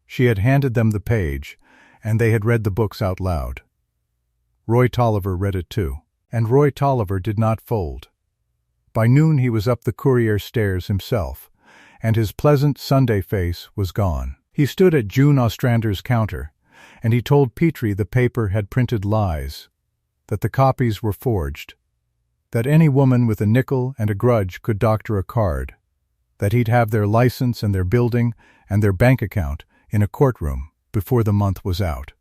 She had handed them the page, and they had read the books out loud. Roy Tolliver read it too, and Roy Tolliver did not fold. By noon he was up the Courier stairs himself, and his pleasant Sunday face was gone. He stood at June Ostrander's counter, and he told Petrie the paper had printed lies, that the copies were forged, that any woman with a nickel and a grudge could doctor a card, that he'd have their license and their building and their bank account in a courtroom before the month was out.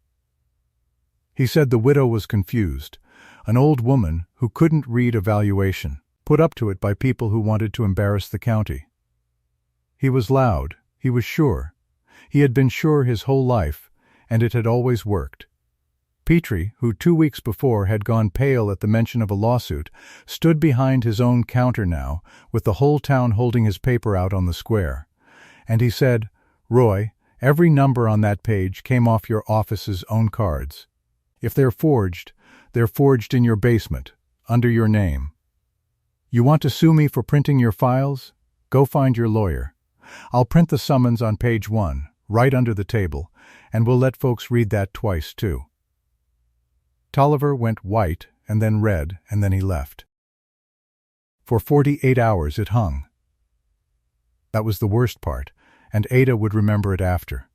He said the widow was confused, an old woman who couldn't read a valuation, put up to it by people who wanted to embarrass the county. He was loud, he was sure. He had been sure his whole life, and it had always worked. Petrie, who 2 weeks before had gone pale at the mention of a lawsuit, stood behind his own counter now, with the whole town holding his paper out on the square. And he said, "Roy, every number on that page came off your office's own cards. If they're forged in your basement, under your name. You want to sue me for printing your files? Go find your lawyer. I'll print the summons on page 1, right under the table, and we'll let folks read that twice, too." Tolliver went white and then red, and then he left. For 48 hours it hung. That was the worst part, and Ada would remember it after.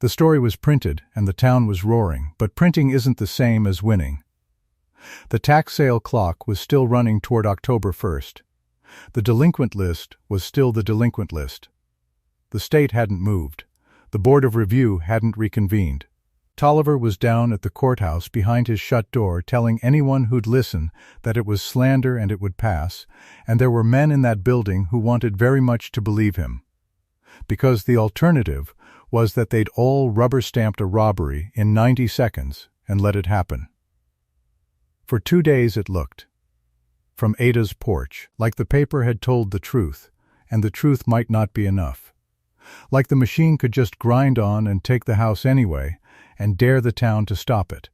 The story was printed, and the town was roaring, but printing isn't the same as winning. The tax sale clock was still running toward October 1st. The delinquent list was still the delinquent list. The state hadn't moved. The Board of Review hadn't reconvened. Tolliver was down at the courthouse behind his shut door telling anyone who'd listen that it was slander and it would pass, and there were men in that building who wanted very much to believe him. Because the alternative was that they'd all rubber-stamped a robbery in 90 seconds and let it happen. For 2 days it looked. From Ada's porch, like the paper had told the truth, and the truth might not be enough. Like the machine could just grind on and take the house anyway, and dare the town to stop it.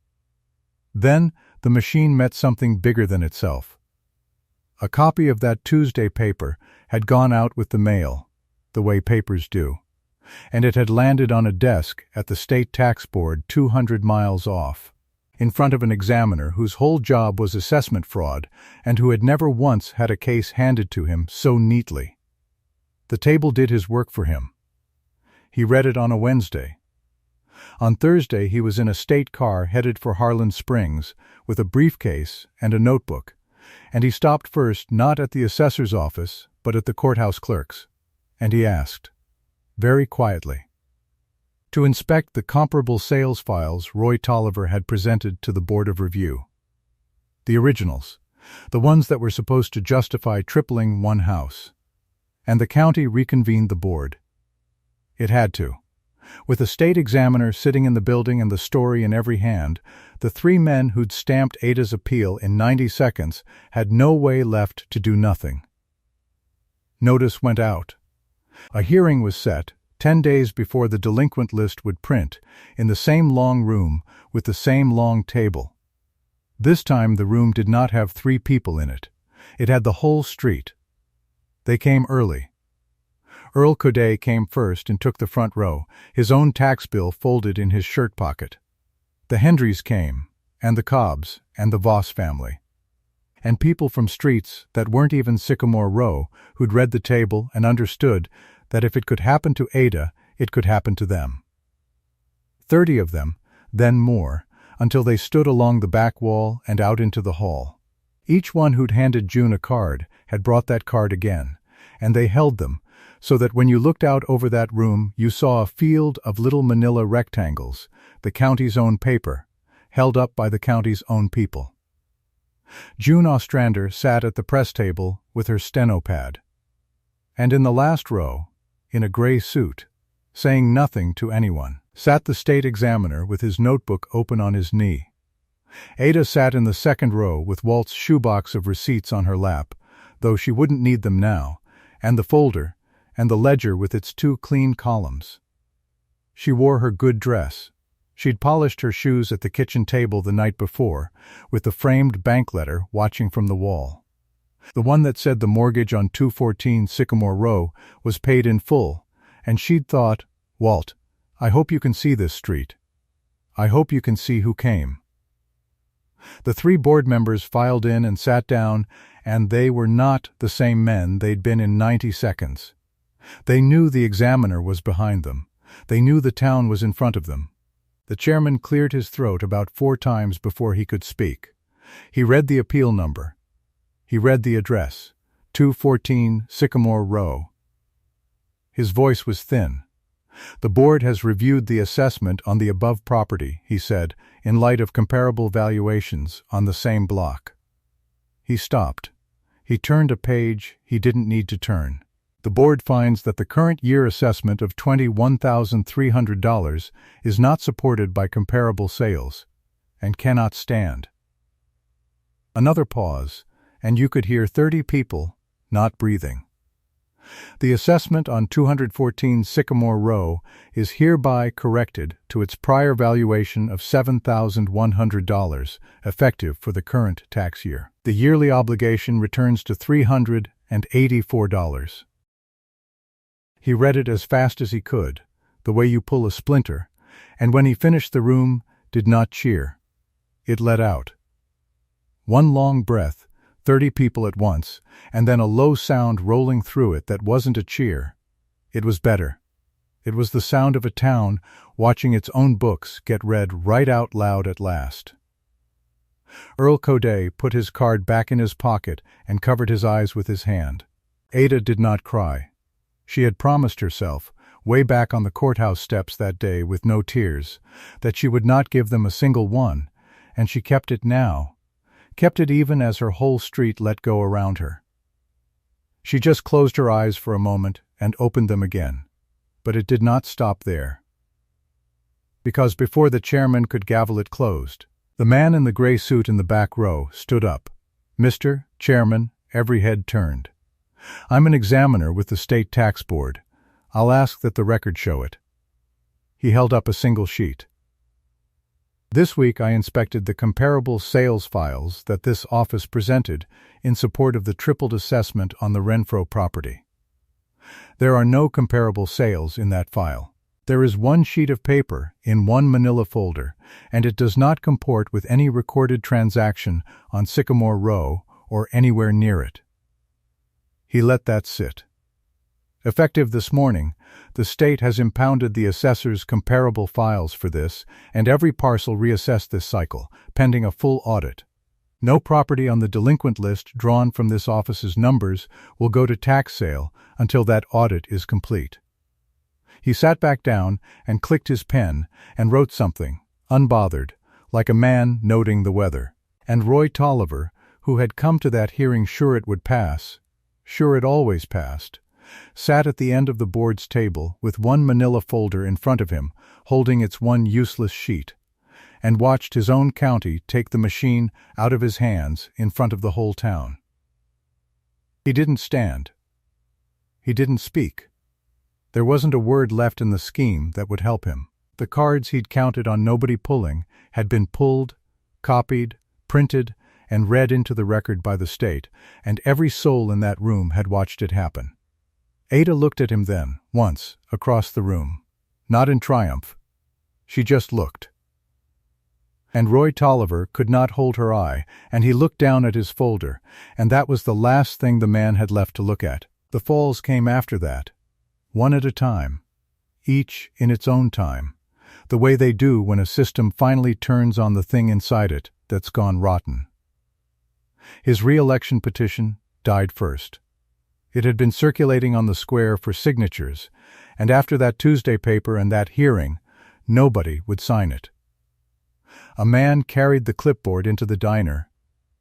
Then the machine met something bigger than itself. A copy of that Tuesday paper had gone out with the mail, the way papers do, and it had landed on a desk at the state tax board 200 miles off, in front of an examiner whose whole job was assessment fraud and who had never once had a case handed to him so neatly. The table did his work for him. He read it on a Wednesday. On Thursday he was in a state car headed for Harlan Springs with a briefcase and a notebook, and he stopped first not at the assessor's office but at the courthouse clerk's, and he asked, very quietly, to inspect the comparable sales files Roy Tolliver had presented to the Board of Review. The originals, the ones that were supposed to justify tripling one house. And the county reconvened the board. It had to. With a state examiner sitting in the building and the story in every hand, the 3 men who'd stamped Ada's appeal in 90 seconds had no way left to do nothing. Notice went out. A hearing was set 10 days before the delinquent list would print, in the same long room with the same long table. This time the room did not have 3 people in it. It had the whole street. They came early. Earl Coday came first and took the front row, his own tax bill folded in his shirt pocket. The Hendrys came, and the Cobbs, and the Voss family. And people from streets that weren't even Sycamore Row who'd read the table and understood that if it could happen to Ada, it could happen to them. 30 of them, then more, until they stood along the back wall and out into the hall. Each one who'd handed June a card had brought that card again, and they held them, so that when you looked out over that room you saw a field of little manila rectangles, the county's own paper, held up by the county's own people. June Ostrander sat at the press table with her steno pad. And in the last row, in a gray suit, saying nothing to anyone, sat the state examiner with his notebook open on his knee. Ada sat in the second row with Walt's shoebox of receipts on her lap, though she wouldn't need them now, and the folder, and the ledger with its 2 clean columns. She wore her good dress. She'd polished her shoes at the kitchen table the night before, with the framed bank letter watching from the wall. The one that said the mortgage on 214 Sycamore Row was paid in full, and she'd thought, "Walt, I hope you can see this street. I hope you can see who came." The 3 board members filed in and sat down, and they were not the same men they'd been in 90 seconds. They knew the examiner was behind them. They knew the town was in front of them. The chairman cleared his throat about 4 times before he could speak. He read the appeal number. He read the address, 214 Sycamore Row. His voice was thin. "The board has reviewed the assessment on the above property," he said, in light of comparable valuations on the same block. He stopped. He turned a page he didn't need to turn. "The board finds that the current year assessment of $21,300 is not supported by comparable sales, and cannot stand." Another pause, and you could hear 30 people not breathing. "The assessment on 214 Sycamore Row is hereby corrected to its prior valuation of $7,100, effective for the current tax year. The yearly obligation returns to $384. He read it as fast as he could, the way you pull a splinter, and when he finished the room did not cheer. It let out. One long breath, 30 people at once, and then a low sound rolling through it that wasn't a cheer. It was better. It was the sound of a town watching its own books get read right out loud at last. Earl Coday put his card back in his pocket and covered his eyes with his hand. Ada did not cry. She had promised herself, way back on the courthouse steps that day with no tears, that she would not give them a single one, and she kept it now, kept it even as her whole street let go around her. She just closed her eyes for a moment and opened them again, but it did not stop there. Because before the chairman could gavel it closed, the man in the gray suit in the back row stood up. "Mr. Chairman," every head turned. "I'm an examiner with the State Tax Board. I'll ask that the record show it." He held up a single sheet. "This week I inspected the comparable sales files that this office presented in support of the tripled assessment on the Renfro property. There are no comparable sales in that file. There is one sheet of paper in one manila folder, and it does not comport with any recorded transaction on Sycamore Row or anywhere near it." He let that sit. "Effective this morning, the state has impounded the assessor's comparable files for this, and every parcel reassessed this cycle, pending a full audit. No property on the delinquent list drawn from this office's numbers will go to tax sale until that audit is complete." He sat back down and clicked his pen and wrote something, unbothered, like a man noting the weather. And Roy Tolliver, who had come to that hearing sure it would pass, sure it always passed, sat at the end of the board's table with one manila folder in front of him, holding its one useless sheet, and watched his own county take the machine out of his hands in front of the whole town. He didn't stand. He didn't speak. There wasn't a word left in the scheme that would help him. The cards he'd counted on nobody pulling had been pulled, copied, printed, and read into the record by the state, and every soul in that room had watched it happen. Ada looked at him then, once, across the room. Not in triumph. She just looked. And Roy Tolliver could not hold her eye, and he looked down at his folder, and that was the last thing the man had left to look at. The falls came after that, one at a time, each in its own time, the way they do when a system finally turns on the thing inside it that's gone rotten. His re-election petition died first. It had been circulating on the square for signatures, and after that Tuesday paper and that hearing, nobody would sign it. A man carried the clipboard into the diner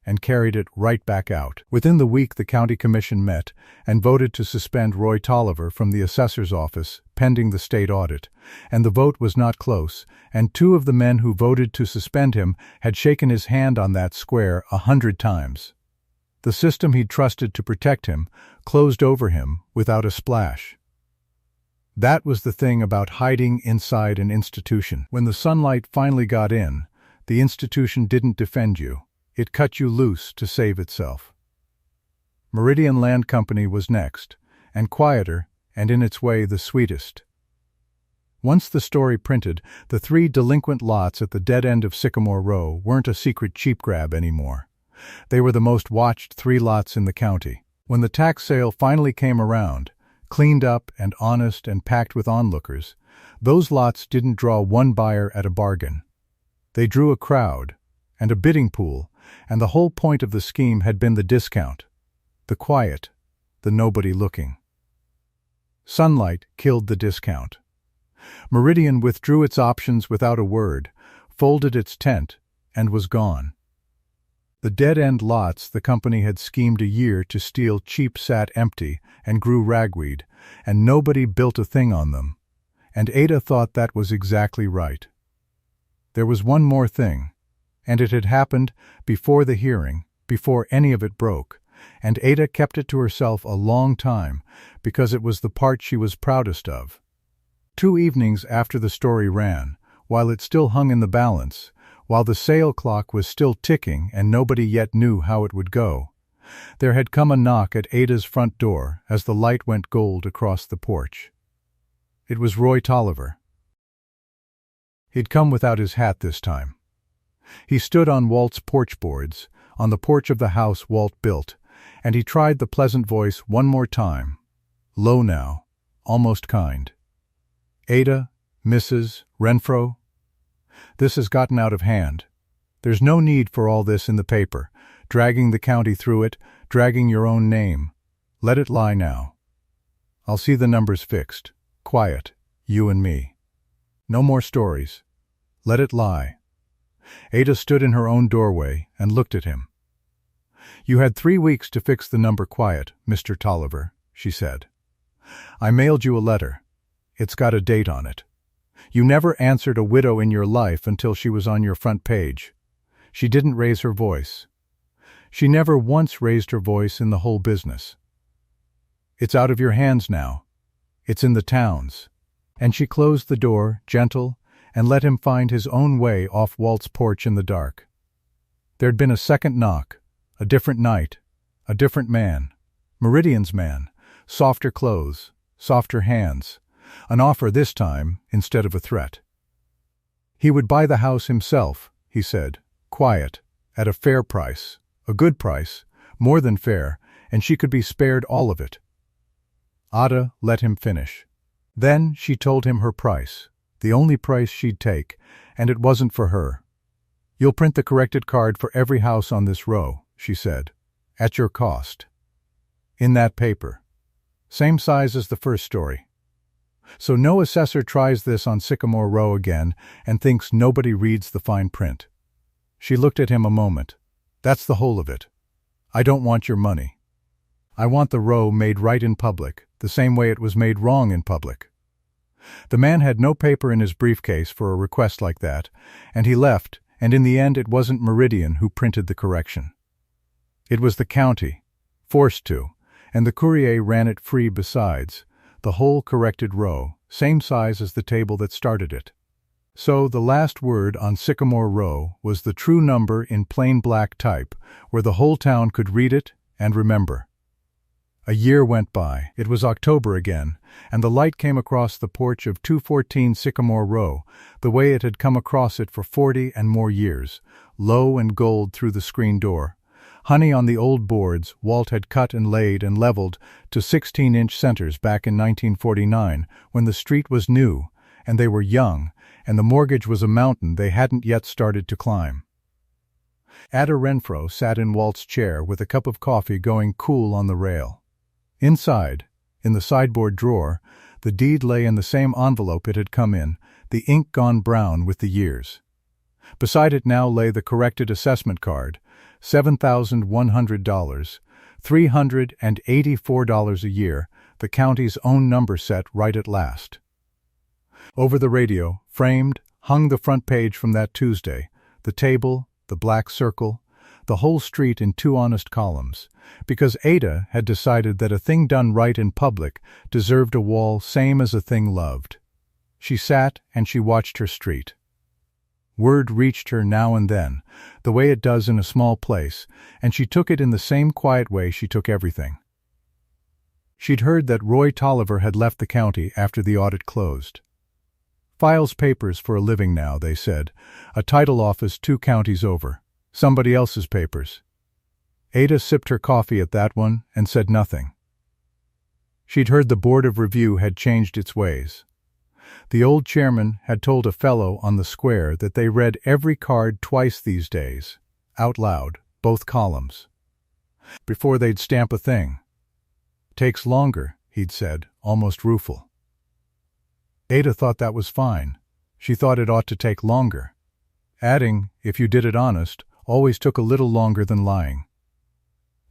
and carried it right back out. Within the week the county commission met and voted to suspend Roy Tolliver from the assessor's office pending the state audit, and the vote was not close, and 2 of the men who voted to suspend him had shaken his hand on that square 100 times. The system he'd trusted to protect him closed over him without a splash. That was the thing about hiding inside an institution. When the sunlight finally got in, the institution didn't defend you. It cut you loose to save itself. Meridian Land Company was next, and quieter, and in its way the sweetest. Once the story printed, the 3 delinquent lots at the dead end of Sycamore Row weren't a secret cheap grab anymore. They were the most watched 3 lots in the county. When the tax sale finally came around, cleaned up and honest and packed with onlookers, those lots didn't draw one buyer at a bargain. They drew a crowd, and a bidding pool, and the whole point of the scheme had been the discount, the quiet, the nobody looking. Sunlight killed the discount. Meridian withdrew its options without a word, folded its tent, and was gone. The dead-end lots the company had schemed a year to steal cheap sat empty and grew ragweed, and nobody built a thing on them, and Ada thought that was exactly right. There was one more thing, and it had happened before the hearing, before any of it broke, and Ada kept it to herself a long time because it was the part she was proudest of. 2 evenings after the story ran, while it still hung in the balance, while the sale clock was still ticking and nobody yet knew how it would go, there had come a knock at Ada's front door as the light went gold across the porch. It was Roy Tolliver. He'd come without his hat this time. He stood on Walt's porch boards, on the porch of the house Walt built, and he tried the pleasant voice one more time, low now, almost kind. "Ada, Mrs. Renfro, this has gotten out of hand. There's no need for all this in the paper, dragging the county through it, dragging your own name. Let it lie now. I'll see the numbers fixed. Quiet, you and me. No more stories. Let it lie." Ada stood in her own doorway and looked at him. "You had 3 weeks to fix the number quiet, Mr. Tolliver," she said. "I mailed you a letter. It's got a date on it. You never answered a widow in your life until she was on your front page. She didn't raise her voice. She never once raised her voice in the whole business. It's out of your hands now. It's in the town's." And she closed the door, gentle, and let him find his own way off Walt's porch in the dark. There'd been a second knock, a different night, a different man, Meridian's man, softer clothes, softer hands, an offer this time instead of a threat. He would buy the house himself, he said, quiet, at a fair price, a good price, more than fair, and she could be spared all of it. Ada let him finish. Then she told him her price, the only price she'd take, and it wasn't for her. "You'll print the corrected card for every house on this row," she said, "at your cost. In that paper. Same size as the first story. So no assessor tries this on Sycamore Row again and thinks nobody reads the fine print." She looked at him a moment. "That's the whole of it. I don't want your money. I want the row made right in public, the same way it was made wrong in public." The man had no paper in his briefcase for a request like that, and he left, and in the end it wasn't Meridian who printed the correction. It was the county, forced to, and the courier ran it free besides, the whole corrected row, same size as the table that started it. So the last word on Sycamore Row was the true number in plain black type, where the whole town could read it and remember. A year went by. It was October again, and the light came across the porch of 214 Sycamore Row, the way it had come across it for 40 and more years, low and gold through the screen door. Honey on the old boards Walt had cut and laid and leveled to 16-inch centers back in 1949, when the street was new, and they were young, and the mortgage was a mountain they hadn't yet started to climb. Ada Renfro sat in Walt's chair with a cup of coffee going cool on the rail. Inside, in the sideboard drawer, the deed lay in the same envelope it had come in, the ink gone brown with the years. Beside it now lay the corrected assessment card, $7,100, $384 a year, the county's own number set right at last. Over the radio, framed, hung the front page from that Tuesday, the table, the black circle, the whole street in 2 honest columns, because Ada had decided that a thing done right in public deserved a wall same as a thing loved. She sat and she watched her street. Word reached her now and then, the way it does in a small place, and she took it in the same quiet way she took everything. She'd heard that Roy Tolliver had left the county after the audit closed. Files papers for a living now, they said, a title office 2 counties over. Somebody else's papers. Ada sipped her coffee at that one and said nothing. She'd heard the Board of Review had changed its ways. The old chairman had told a fellow on the square that they read every card twice these days, out loud, both columns, before they'd stamp a thing. Takes longer, he'd said, almost rueful. Ada thought that was fine. She thought it ought to take longer. Adding, if you did it honest, always took a little longer than lying.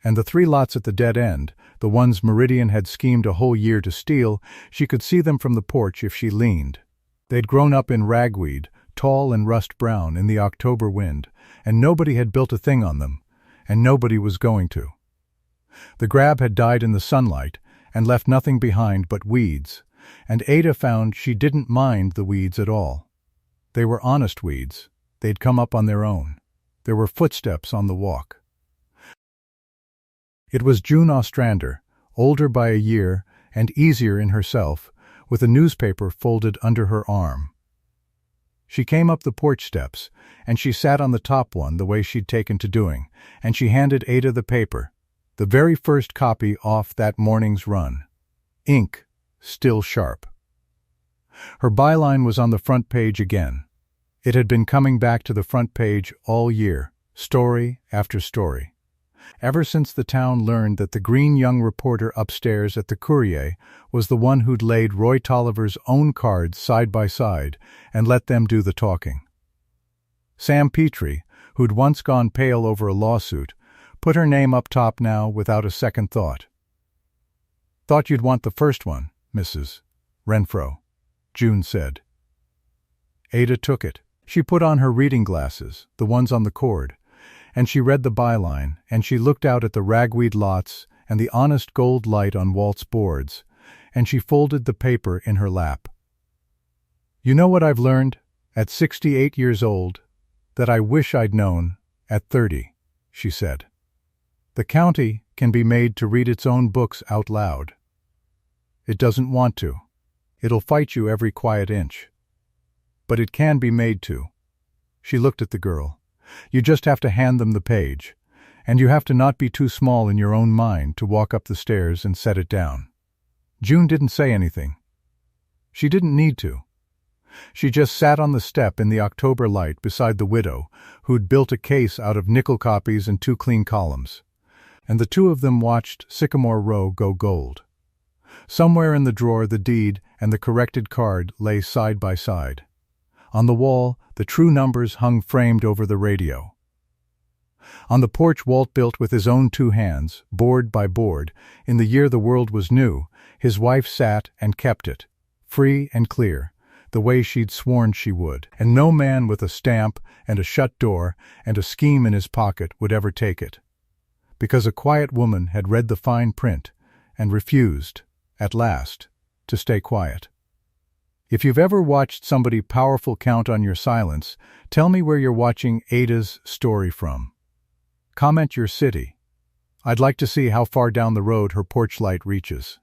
And the 3 lots at the dead end, the ones Meridian had schemed a whole year to steal, she could see them from the porch if she leaned. They'd grown up in ragweed, tall and rust-brown in the October wind, and nobody had built a thing on them, and nobody was going to. The grab had died in the sunlight and left nothing behind but weeds, and Ada found she didn't mind the weeds at all. They were honest weeds. They'd come up on their own. There were footsteps on the walk. It was June Ostrander, older by a year and easier in herself, with a newspaper folded under her arm. She came up the porch steps, and she sat on the top one the way she'd taken to doing, and she handed Ada the paper, the very first copy off that morning's run. Ink, still sharp. Her byline was on the front page again. It had been coming back to the front page all year, story after story. Ever since the town learned that the green young reporter upstairs at the Courier was the one who'd laid Roy Tolliver's own cards side by side and let them do the talking. Sam Petrie, who'd once gone pale over a lawsuit, put her name up top now without a second thought. "Thought you'd want the first one, Mrs. Renfro," June said. Ada took it. She put on her reading glasses, the ones on the cord, and she read the byline, and she looked out at the ragweed lots and the honest gold light on Walt's boards, and she folded the paper in her lap. "You know what I've learned, at 68 years old, that I wish I'd known at 30, she said. "The county can be made to read its own books out loud. It doesn't want to. It'll fight you every quiet inch. But it can be made to." She looked at the girl. "You just have to hand them the page, and you have to not be too small in your own mind to walk up the stairs and set it down." June didn't say anything. She didn't need to. She just sat on the step in the October light beside the widow, who'd built a case out of nickel copies and 2 clean columns, and the 2 of them watched Sycamore Row go gold. Somewhere in the drawer the deed and the corrected card lay side by side. On the wall, the true numbers hung framed over the radio. On the porch Walt built with his own 2 hands, board by board, in the year the world was new, his wife sat and kept it, free and clear, the way she'd sworn she would, and no man with a stamp and a shut door and a scheme in his pocket would ever take it. Because a quiet woman had read the fine print and refused, at last, to stay quiet. If you've ever watched somebody powerful count on your silence, tell me where you're watching Ada's story from. Comment your city. I'd like to see how far down the road her porch light reaches.